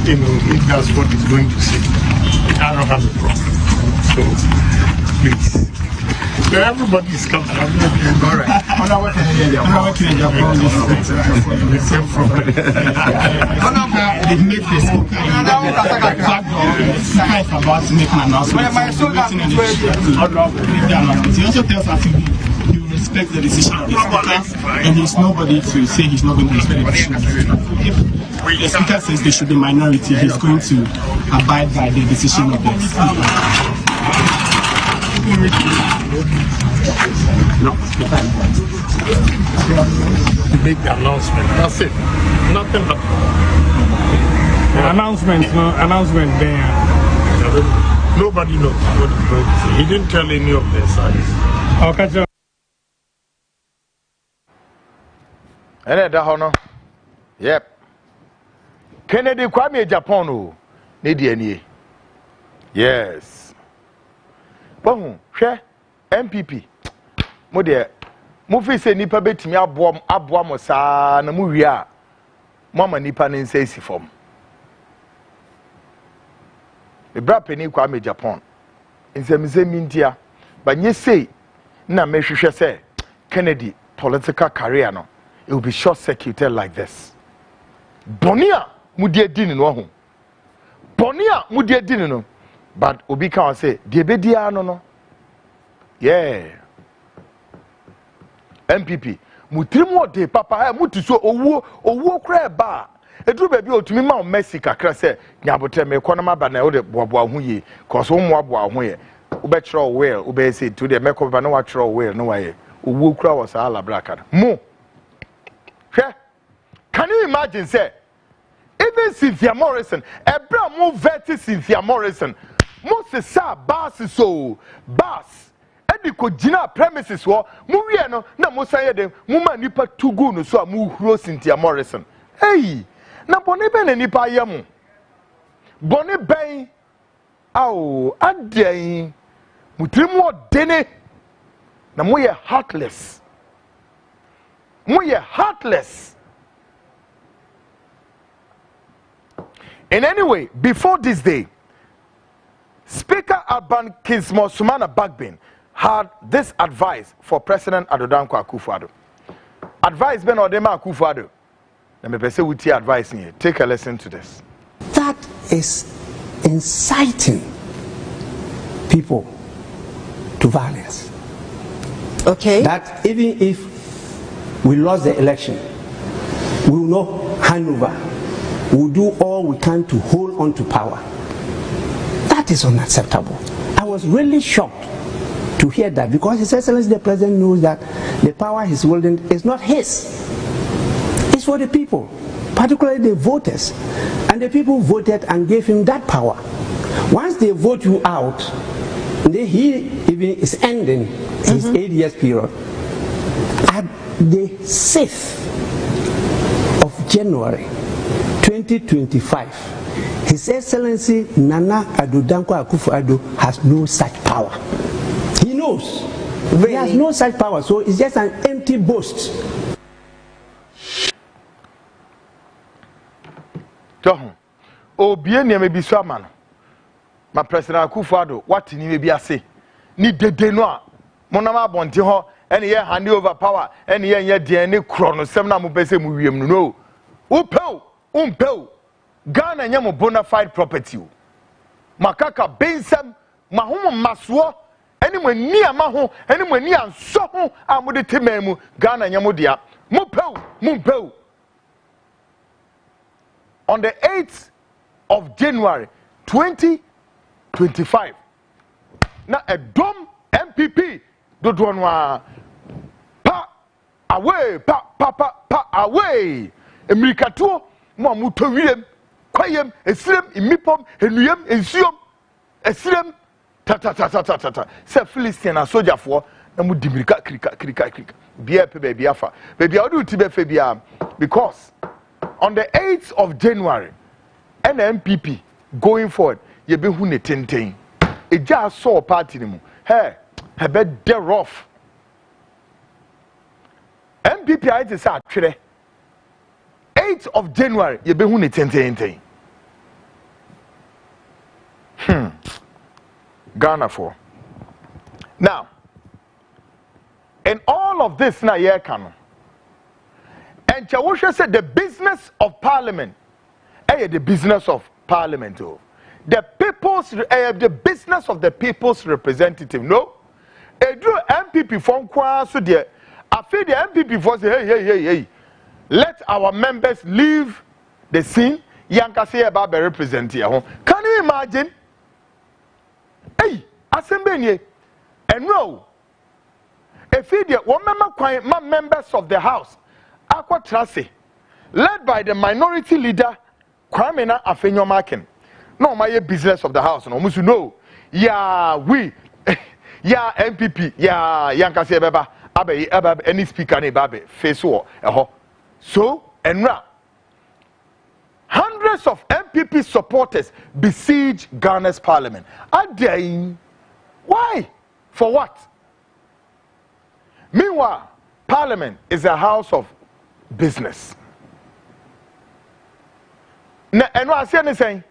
if that's what he's going to say? I don't have a problem. So please. So everybody is coming. All right. They make this about to make an announcement. He also tells us respect the decision of the speaker, and there's nobody to say he's not going to respect the decision of the speaker. If the speaker says there should be minority, he's going to abide by the decision of the speaker. No. Make the announcement. That's it. Nothing but announcement there. Nobody knows what he's going to say. He didn't tell any of their sides. Okay. And that yep. Kennedy Kwame Japan o. Need yes. Bon, share MPP. Mo de mo fi se nipa betimi aboa mo saa na mo wi a mo ma nipa ne nsa esi fom. Ebra peni Kwame Japan. Nse mintia ba nye sei na mehwehwe se Kennedy political career no it will be short circuited like this. Bonia mudie dini no ho. Bonia mudie dini no. But obi kan say de bedia no. Yeah. MPP mutrimu de papa muti so owo kra ba. Edru baby otumi ma Messi kakra say nyabotre me kono ma ba na wo de boaboa ho yi cause wo mo aboa ho ye. Wo be kire well, wo be say to de meko ba na wa kire well no wa ye. Owo kra was ala braka. Mo can you imagine, say, even Cynthia Morrison, Ebra mo veti Cynthia Morrison, Moses sa bass so bass, Edi ko jina premises wo, mu wie no na mo say dem, mu ma nipa tugu no so mu huro Cynthia Morrison. Hey, na boni ben na nipa yam. Boni ben aw adai mutrimu dene na mo ye heartless. Mo ye heartless. In any way, before this day, Speaker Alban Kingsmore Sumana Bagbin had this advice for President Adodankwa Akufo-Addo. Advice ben Odema Akufo-Addo. Let me say with your advice here. Take a listen to this. That is inciting people to violence. Okay. That even if we lost the election, we will not hand over. We will do all we can to hold on to power. That is unacceptable. I was really shocked to hear that because His Excellency the President knows that the power he's holding is not his. It's for the people, particularly the voters. And the people voted and gave him that power. Once they vote you out, he even is ending his 8 years period. At the 6th of January 2025, His Excellency Nana Adodankwa Akufo-Addo has no such power. He knows. Really? He has no such power, so it's just an empty boast. Obie ne me biso amano. Ma President Akufo-Addo what ni me bi ase. Ni dede no a monam abonte ho ene ye hand over power ene ye de ne kro no sem na mo pese mo wiem no. Umpeu Ghana nyamo bona fide property o. Makaka bensam mahomo maso ene mo ni amaho ene mo ni anso ho amode tememu Ghana nyamo dia. Mumpeu on the 8th of January 2025 na a dom MPP dodo no pa away pa away emirikatuo mo amuto wiem kwayem esirem imipom enuyem ensuom esirem ta se Philistine na sojafoɔ na mu dimirika krika bia pe bia afa bia odu ti be fe bia because on the 8th of January NMPP going forward ye be hu ne tenten eja so party ni mu hey be de rough MPP I say atwere 8th of January ye be hu ne tenten Ghana for now and all of this na ye can and Chawusha said the business of parliament the business of parliament the people's the business of the people's representative no Edu MPP from kwa so there. I feel the MPP for say hey. Let our members leave the scene. Yankasi about be represent here. Can you imagine? Hey, assembly. And no. If the one member members of the house, Aqua Trase, led by the minority leader, Kwamena Afenyo Makin. No, my business of the house. No, must know. Yeah, we, yeah, MPP, yeah, Yankasi Baba, Abe, any speaker, any baby, face war, so, and now, hundreds of MPP supporters besiege Ghana's parliament. Again, why? For what? Meanwhile, parliament is a house of business. And what I'm saying,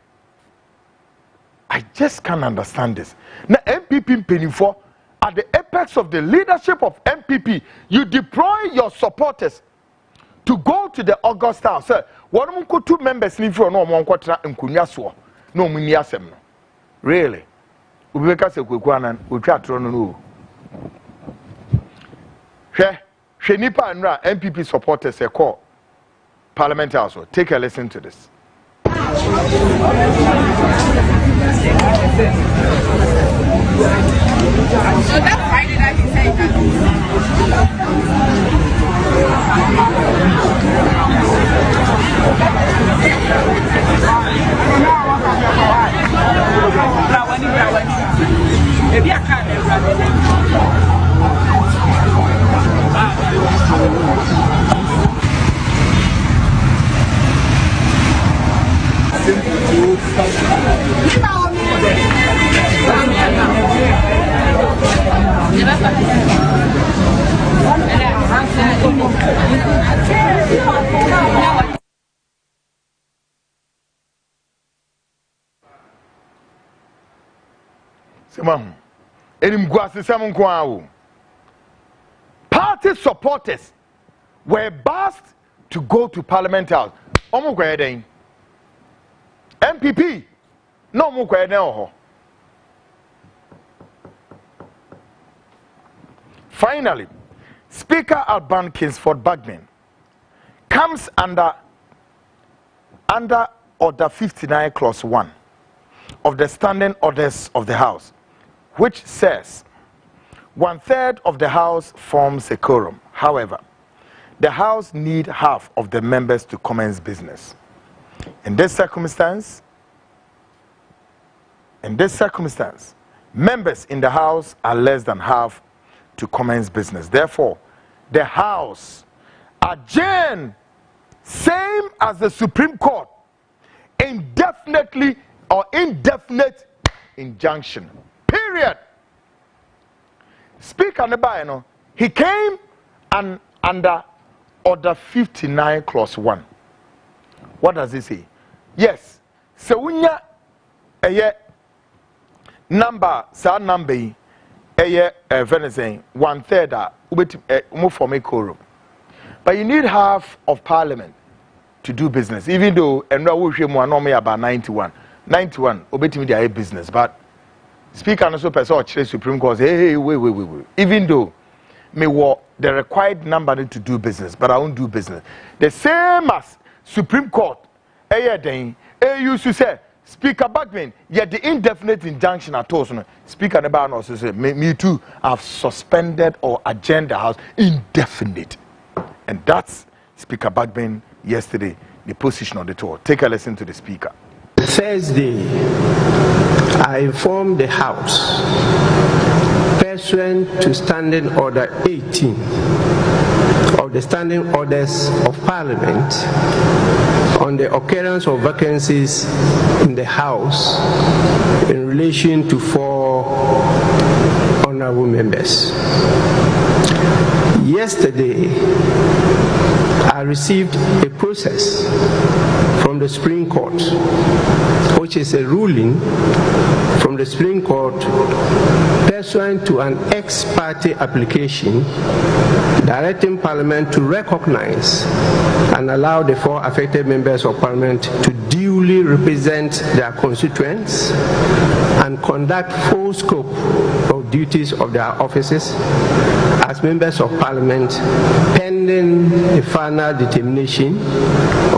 I just can't understand this. Now, MPP penny for at the apex of the leadership of MPP, you deploy your supporters to go to the August House. Sir, one of 2 members live for no one quarter and Kunyaso. No Muniasem. Really? Ubeka se Kwaku Annan, we try to know. She nipa and MPP supporters a call Parliamentary also. Take a listen to this. So that's Friday that he said Party supporters were asked to go to Parliament House. MPP no more. Finally, Speaker Alban Kingsford Bagman comes under Order 59 Clause 1 of the Standing Orders of the House, which says 1/3 of the House forms a quorum. However, the House need half of the members to commence business. In this circumstance, members in the House are less than half to commence business. Therefore, the House adjourn, same as the Supreme Court, indefinitely or indefinite injunction. Period. Speaker Nebayano, he came under Order 59 Clause 1. What does it say? Yes. So when you number, sa number, Venezuela, 1/3 for me quorum. But you need half of Parliament to do business. Even though and now we normally about 91, obeti me business. But Speaker also person Supreme Court say, hey, wait. Even though me what the required number to do business, but I won't do business. The same as Supreme Court, used to say. Speaker Bagman, yet the indefinite injunction at all. Speaker Neban also said, me too, have suspended or adjourned the House indefinite. And that's Speaker Bagman yesterday, the position on the tour. Take a listen to the Speaker. Thursday, I informed the House, pursuant to Standing Order 18 of the Standing Orders of Parliament, on the occurrence of vacancies in the House in relation to 4 honorable members. Yesterday, I received a process from the Supreme Court, which is a ruling from the Supreme Court pursuant to an ex parte application directing Parliament to recognize and allow the 4 affected members of Parliament to duly fully represent their constituents and conduct full scope of duties of their offices as members of Parliament pending the final determination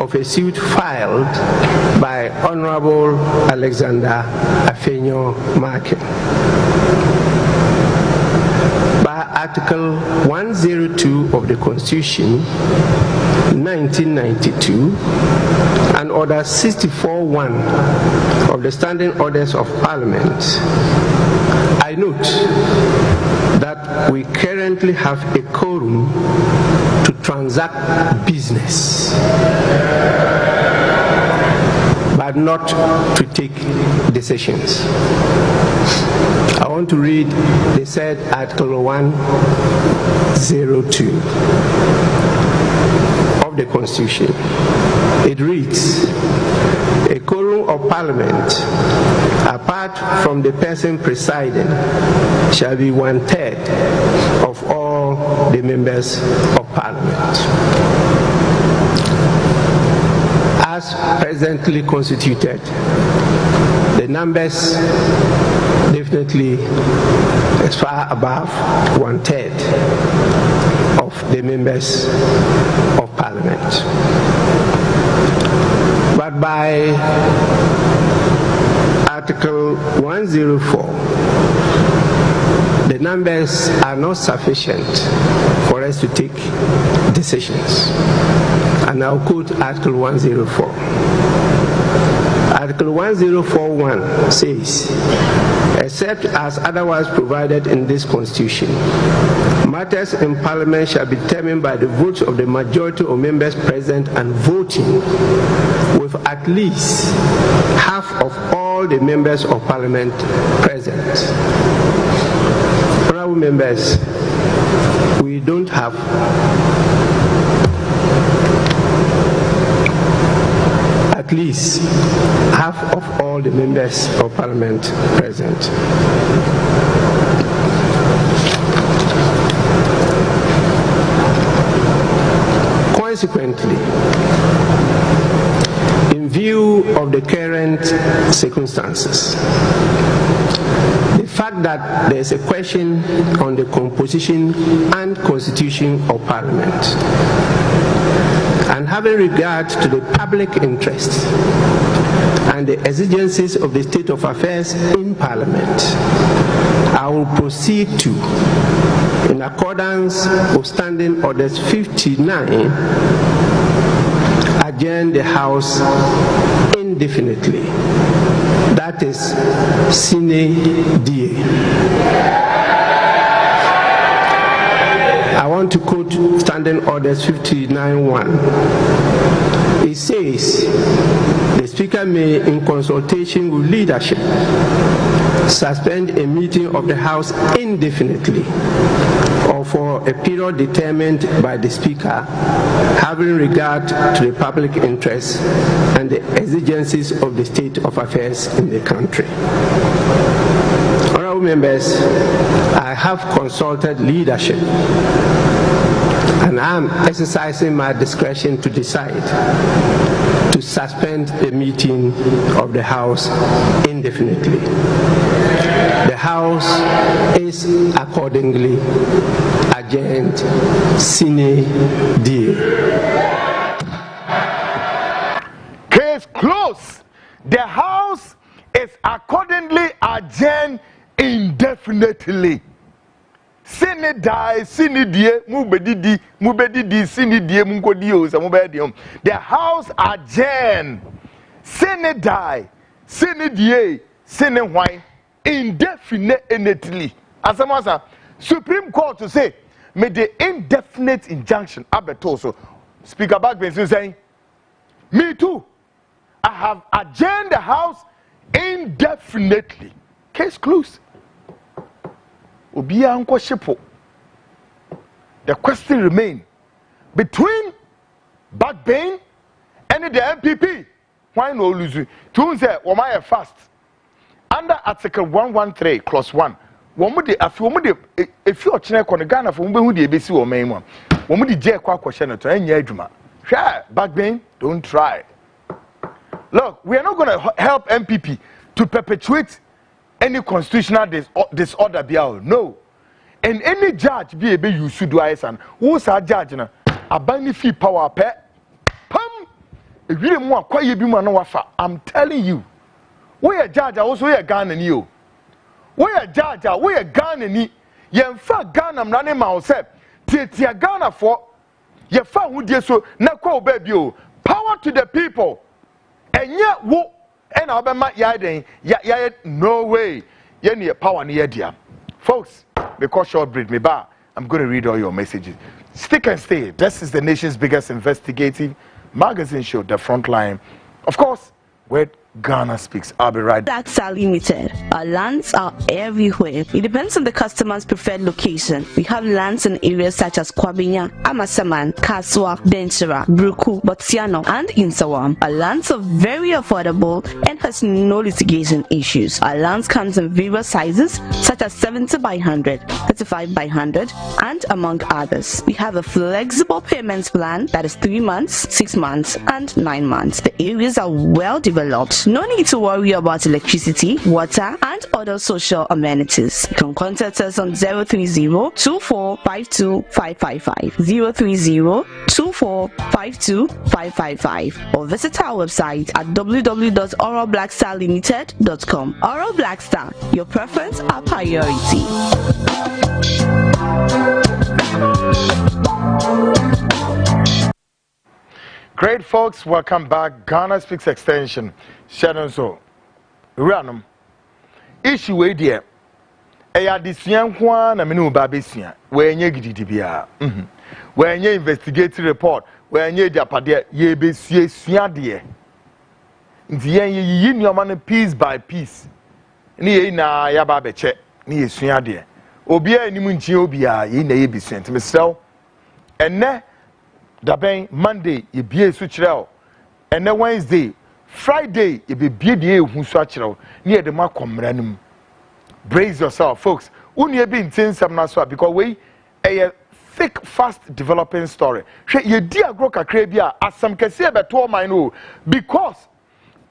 of a suit filed by Honorable Alexander Afenyo Markin. By Article 102 of the Constitution 1992 and Order 64.1 of the Standing Orders of Parliament, I note that we currently have a quorum to transact business, but not to take decisions. I want to read the said Article 102 of the Constitution. It reads, a quorum of Parliament, apart from the person presiding, shall be 1/3 of all the members of Parliament. As presently constituted, the numbers definitely is far above 1/3 of the members of Parliament. But by Article 104, the numbers are not sufficient for us to take decisions. And I'll quote Article 104. Article 104.1 says, except as otherwise provided in this Constitution, matters in Parliament shall be determined by the votes of the majority of members present and voting, with at least half of all the members of Parliament present. Honourable members, we don't have at least half of all the members of Parliament present. Consequently, in view of the current circumstances, the fact that there is a question on the composition and constitution of Parliament, and having regard to the public interest and the exigencies of the state of affairs in Parliament, I will proceed to, in accordance with Standing Orders 59, adjourn the House indefinitely. That is sine die. I want to quote Standing Orders 59.1. It says, the Speaker may, in consultation with leadership, suspend a meeting of the House indefinitely or for a period determined by the Speaker, having regard to the public interest and the exigencies of the state of affairs in the country. Honourable members, I have consulted leadership and I am exercising my discretion to decide to suspend the meeting of the House indefinitely. The House is accordingly adjourned sine die. Case closed. The House is accordingly adjourned indefinitely. Sine die, sine die, mubedidi, sine die, munkodio, samubedium. The House adjourned. Sine die, sine die, sine why, indefinitely. As a matter, Supreme Court to say, may the indefinite injunction abetoso. Speaker Backbench is saying, me too. I have adjourned the House indefinitely. Case closed. The question remains between Backbench and the MPP. Why no lose? Two say, "Why fast?" Under Article 113, Clause 1, if you are China, Ghana for who the ABC or main one, Kwaku Annan to any adjuma. Backbench, don't try. Look, we are not going to help MPP to perpetuate any constitutional disorder. No. And any judge be able you should do and who's a judge na abani fee power pe pam if you more quiet be man wafa. I'm telling you, we a judge also we a Ghana ni we a judge we a Ghana ni yemfa Ghana mrane ma osep tie Ghana for yefa wudie so na kwa obabi o power to the people enye wo and obema yaden ya no way ye ne power ne dia folks. Because short break me bar, I'm going to read all your messages. Stick and stay. This is the nation's biggest investigative magazine show, The Frontline. Of course, where Ghana speaks. I'll be right back. Blacks are limited. Our lands are everywhere. It depends on the customer's preferred location. We have lands in areas such as Kwabinya, Amasaman, Kaswa, Denchira, Bruku, Botsiano, and Insawam. Our lands are very affordable and has no litigation issues. Our lands comes in various sizes such as 70 by 100, 35 by 100, and among others. We have a flexible payments plan that is 3 months, 6 months, and 9 months. The areas are well developed. No need to worry about electricity, water, and other social amenities. You can contact us on 030-2452-555, 030-2452-555, or visit our website at www.oralblackstarlimited.com. Oral Black Star, your preference, our priority. Great folks, welcome back. Ghana Speaks Extension. Shadow so. Random. Issue way dear. Eya disian kwa na menu babesian. We nye gidi bia. We nye investigative report. We nye japade ye be sian de. Nti yen yi nyoma no piece by piece. Ni ye na ya ba be che. Ni ye sian de. Obi a nimu nchi obi a ye na ye bi sian. Nti mesel. Enne daben Monday ye bie su kireo. Enne Wednesday, Friday ye be bie de ehu su a kireo. Ni ye de ma komra num. Brace yourself, folks. Uni be intensam na so because we a thick, fast developing story. Ye di agro kakra bia asam kese be to man o because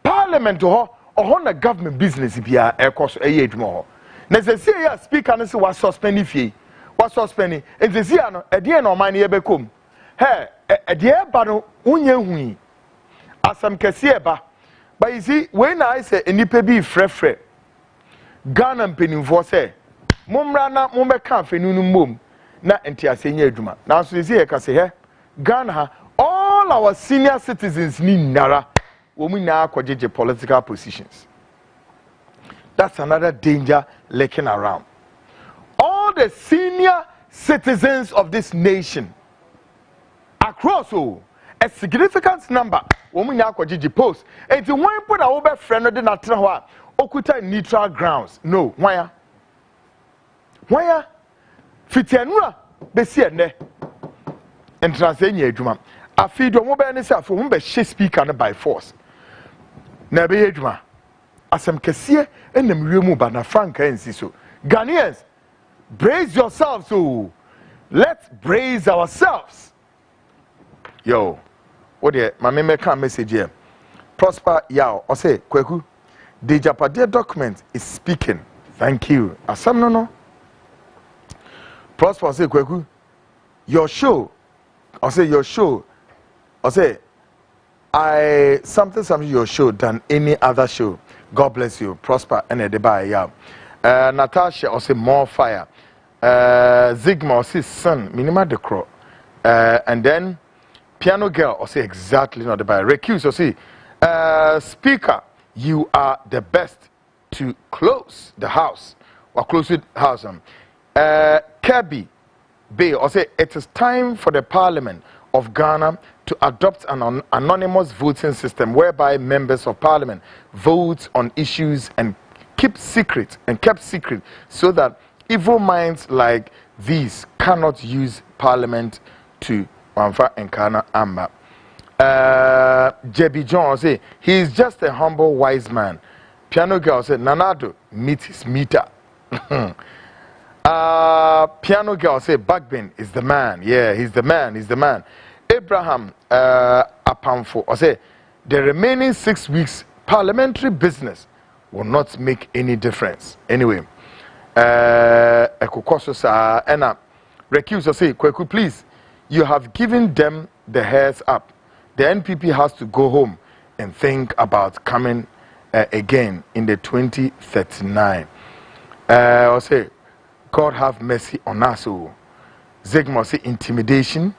Parliament ho na government business bia e koso eye adwuma ho. Na se see ya speaker no se was suspend fie. Was suspend. And se see no e de no man ye be kom. Hey, e de ba no unye hui. Asam kese ba. But you see when I say enipa bi frefre Ghana mpenimfo say momra na mombeka afenunu mom na entiase nya adwuma na so ezi e ka say he Ghana ha all our senior citizens ni nara wo mu na akwajeje political positions. That's another danger lurking around. All the senior citizens of this nation across a significant number wo mu na akwajeje post enti wan put a wo be friend de na tena ho a okuta neutral grounds. No, why? Fitianura besi ene. Entrance nya adwuma. Afi do mo be ne se afo mo be she speaker no by force. Na be adwuma. Asem kese enem wiemu ba na franka ensi so. Ghanaians, brace yourselves so. Let's brace ourselves. Yo, what the my make message here. Prosper Yao, or say Kwaku. The Japade document is speaking. Thank you. Asam no. Prosper say Kwaku, your show. I say your show. I say something your show than any other show. God bless you. Prosper and Edeba ya. Natasha I say more fire. Zigma I say son minima de crow. And then piano girl I say exactly not the by recuse I say speaker. You are the best to close the house or close the house. Kirby Bay, or say it is time for the Parliament of Ghana to adopt an anonymous voting system whereby members of Parliament vote on issues and kept secret so that evil minds like these cannot use Parliament to encounter Amba. Jebi John say he is just a humble wise man. Piano girl said Nanado meet his meter. Piano girl say Backbin is the man. Yeah, he's the man. Abraham Apamfo or say the remaining 6 weeks parliamentary business will not make any difference. Anyway, Ena recuse say, Kwaku, please, you have given them the heads up. The NPP has to go home and think about coming again in the 2039. I'll say, God have mercy on us. Zegmo say intimidation.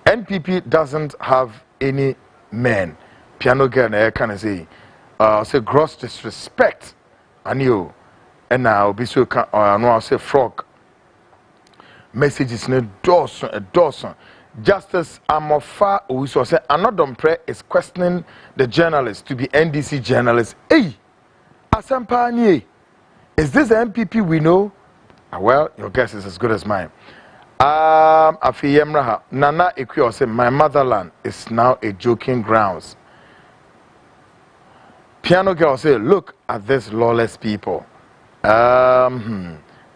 NPP doesn't have any men. Piano girl, I can say gross disrespect. And you, and now be so. No, I'll say frog. Messages no Dawson. Justice Amofa Uso say another prayer is questioning the journalists to be NDC journalists. Hey, Asampanye, is this the MPP we know? Well, your guess is as good as mine. Afiyemraha Nana Equio say my motherland is now a joking grounds. Piano girl say look at these lawless people.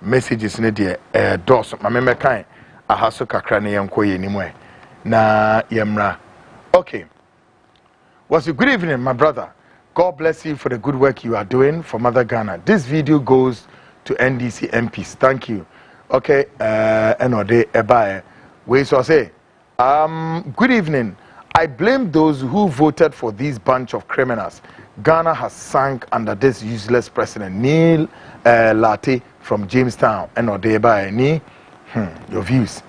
Messages ne dear Dawson. My member kind. Ahaso kakra ne yanko ye nimwe na yemra. Okay. Was a good evening, my brother. God bless you for the good work you are doing for Mother Ghana. This video goes to NDC MPs. Thank you. Okay. Enode ebae. We so say. Good evening. I blame those who voted for this bunch of criminals. Ghana has sunk under this useless president Neil Latte from Jamestown. Enode ebae ni. Your views.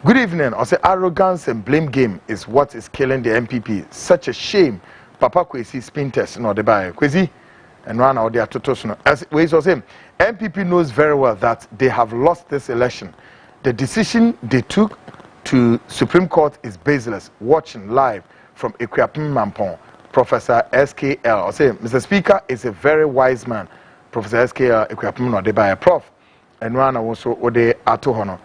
Good evening. I say arrogance and blame game is what is killing the MPP. Such a shame. Papa Kwesi spinters no the buy. Kwesi and one out there to as we so say MPP knows very well that they have lost this election. The decision they took to Supreme Court is baseless. Watching live from Equiapim Mampong, Professor SKL. I say Mr. Speaker is a very wise man. Professor SKL Equiapim no the buy prof. And one also ode atohono.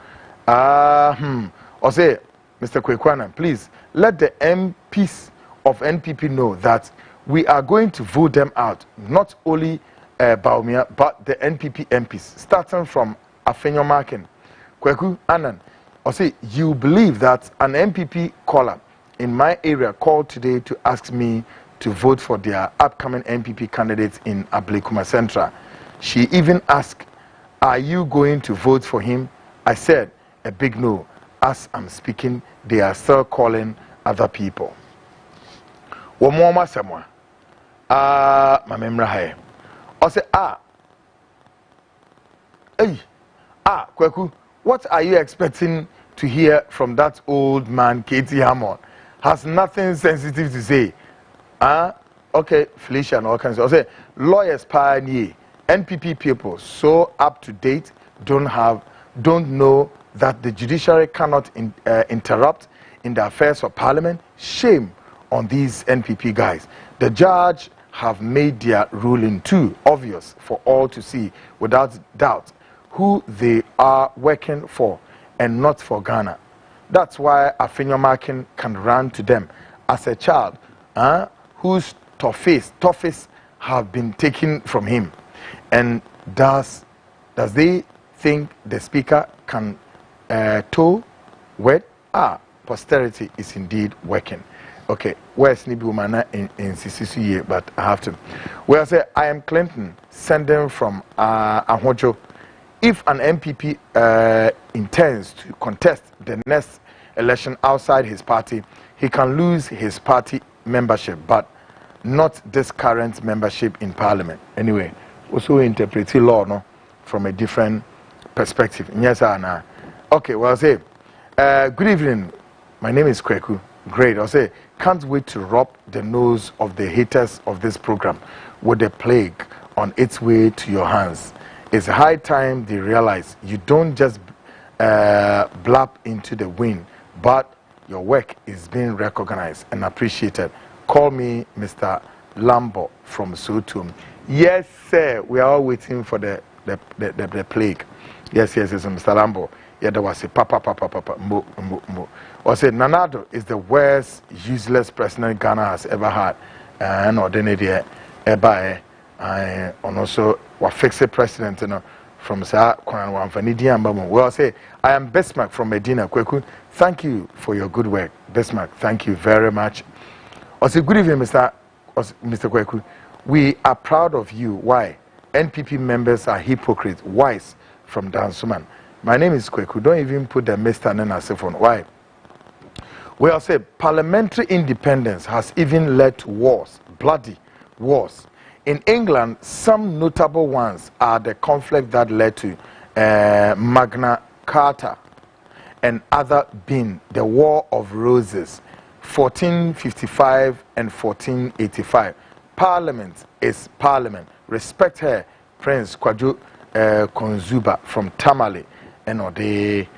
Or say, Mr. Kwaku Annan, please let the MPs of NPP know that we are going to vote them out, not only Baumia, but the NPP MPs, starting from Afenyo Markin. Kwaku Annan, or say, you believe that an MPP caller in my area called today to ask me to vote for their upcoming MPP candidates in Ablekuma Central. She even asked, are you going to vote for him? I said, a big no. As I'm speaking, they are still calling other people. One more someone. My memory high. I say, Kwaku, what are you expecting to hear from that old man, Katie Hammond? Has nothing sensitive to say. Okay, Felicia and all kinds of. I say, lawyers pioneer, NPP people so up to date don't know that the judiciary cannot interrupt in the affairs of parliament. Shame on these NPP guys. The judge have made their ruling too obvious for all to see without doubt who they are working for and not for Ghana. That's why Afenyo Markin can run to them as a child whose toughest have been taken from him. And does they think the speaker can tow word? Posterity is indeed working. Okay, where's Nibumana in CCCA, but I have to. Well, I say I am Clinton, sending from Ahojo. If an MPP intends to contest the next election outside his party, he can lose his party membership, but not this current membership in Parliament. Anyway, also interpret law no from a different perspective. Yes, Anna. Okay, well, I say, good evening. My name is Kwaku. Great. I'll say, can't wait to rub the nose of the haters of this program with the plague on its way to your hands. It's high time they realize you don't just blab into the wind, but your work is being recognized and appreciated. Call me Mr. Lambo from Sotum. Yes, sir. We are all waiting for the plague. Yes, Mr. Lambo. Yeah, there was a papa, mo. Or say Nanado is the worst useless president Ghana has ever had. And ordinary and also what fixed president, you know, from Sa Kwan Wanfanidi and Bamu. Well, say I am Bismarck from Medina. Kwaku, thank you for your good work. Bismarck, thank you very much. I say, good evening, Mr. Kwaku. We are proud of you. Why? NPP members are hypocrites. Wise from Dansuman. My name is Kwaku. Don't even put the Mr. and as phone. Why? We all say parliamentary independence has even led to wars, bloody wars. In England, some notable ones are the conflict that led to Magna Carta and other being the War of Roses, 1455 and 1485. Parliament is Parliament. Respect her, Prince Kwaku Konzuba from Tamale and Ode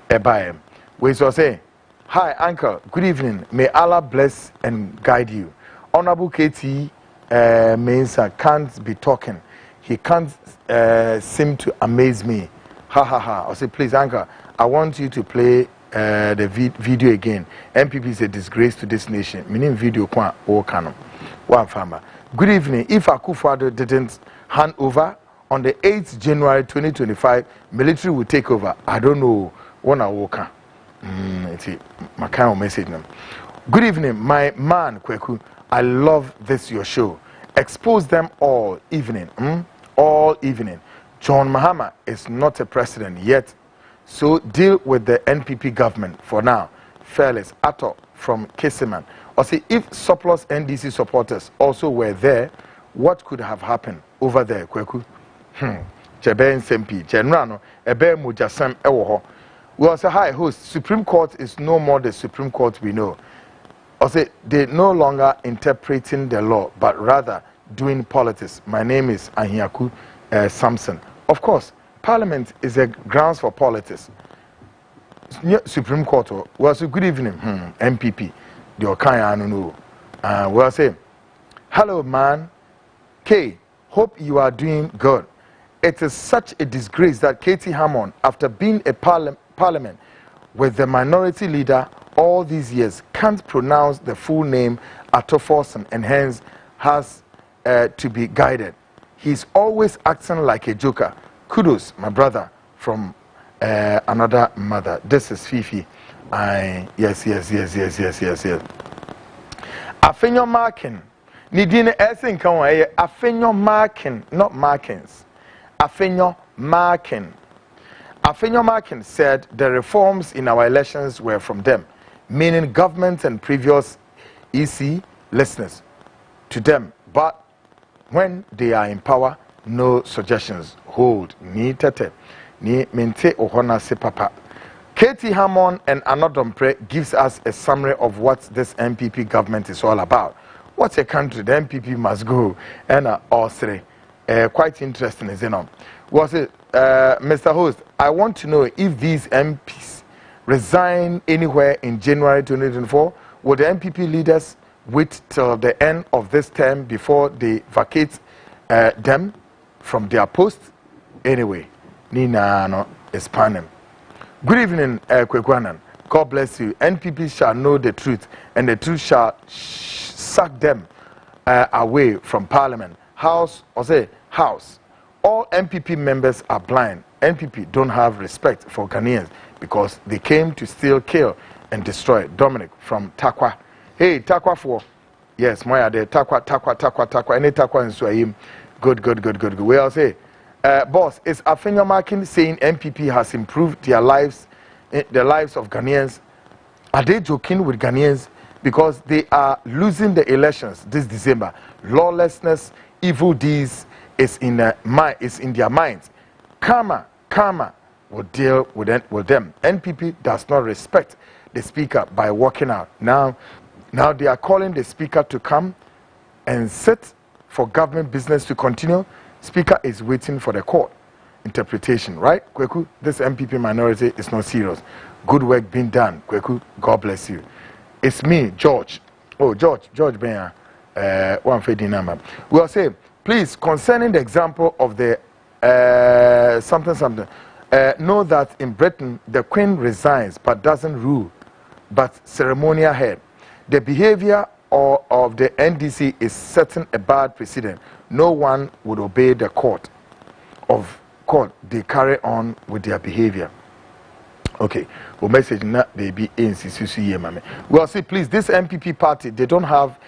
Ebaem. We shall say, hi, Uncle. Good evening. May Allah bless and guide you. Honorable KT Mensa can't be talking. He can't seem to amaze me. Ha ha ha. I say, please, Uncle, I want you to play the video again. MPP is a disgrace to this nation. Meaning video kwa okano. One farmer. Good evening. If Akufo-Addo didn't hand over on the 8th January 2025, military will take over. I don't know. One woka. It's my kind of message. Good evening, my man Kwaku. I love this your show. Expose them all evening. All evening. John Mahama is not a president yet, so deal with the NPP government for now. Fearless Ato from Keseman. Or see, if surplus NDC supporters also were there, what could have happened over there, Kwaku? Chebe Nsempi, Generano, Ebe Mujasem Ewoho. We also hi host. Supreme Court is no more the Supreme Court we know. Or say they no longer interpreting the law, but rather doing politics. My name is Ahiaku Samson. Of course, Parliament is a grounds for politics. Supreme Court. We also good evening, MPP. The Okaya no. We say, hello man, K. Hope you are doing good. It is such a disgrace that Katie Hammond, after being a parliament with the minority leader all these years, can't pronounce the full name Atoforson and hence has to be guided. He's always acting like a joker. Kudos, my brother, from another mother. This is Fifi. Yes. Afenyo marking. Nidine Essing can Afenyo marking, not markings. Afenyo marking. Afenyo Markin said the reforms in our elections were from them, meaning government and previous EC listeners to them. But when they are in power, no suggestions hold. Ni tete, ni mente ohona se papa. Katie Hammond and Anodompre gives us a summary of what this MPP government is all about. What a country the MPP must go. And also, quite interesting, is it not? Was it, Mr. Host? I want to know if these MPs resign anywhere in January 2024. Will the MPP leaders wait till the end of this term before they vacate them from their posts? Anyway, Nina no expand. Good evening, Kwaku Annan. God bless you. NPP shall know the truth, and the truth shall suck them away from Parliament. House, or say House. All MPP members are blind. NPP don't have respect for Ghanaians because they came to steal, kill, and destroy. Dominic from Takwa. Hey, Takwa for. Yes, Moya there. Takwa. Any Takwa in Swahili. Good. We all say, boss, is Afenyo Markin saying MPP has improved their lives, the lives of Ghanaians? Are they joking with Ghanaians? Because they are losing the elections this December. Lawlessness, evil deeds is in their minds. Karma will deal with them. NPP does not respect the speaker by walking out. Now they are calling the speaker to come and sit for government business to continue. Speaker is waiting for the court interpretation, right? Kwaku, this MPP minority is not serious. Good work being done. Kwaku, God bless you. It's me, George. Oh, George Ben. One fading number. We'll say, please, concerning the example of the something. Know that in Britain, the Queen resigns but doesn't rule, but ceremonial head. The behavior of the NDC is setting a bad precedent. No one would obey the court. They carry on with their behavior. Okay, well, message not baby in Sisusu Yemame. Well, see, please, this MPP party, they don't have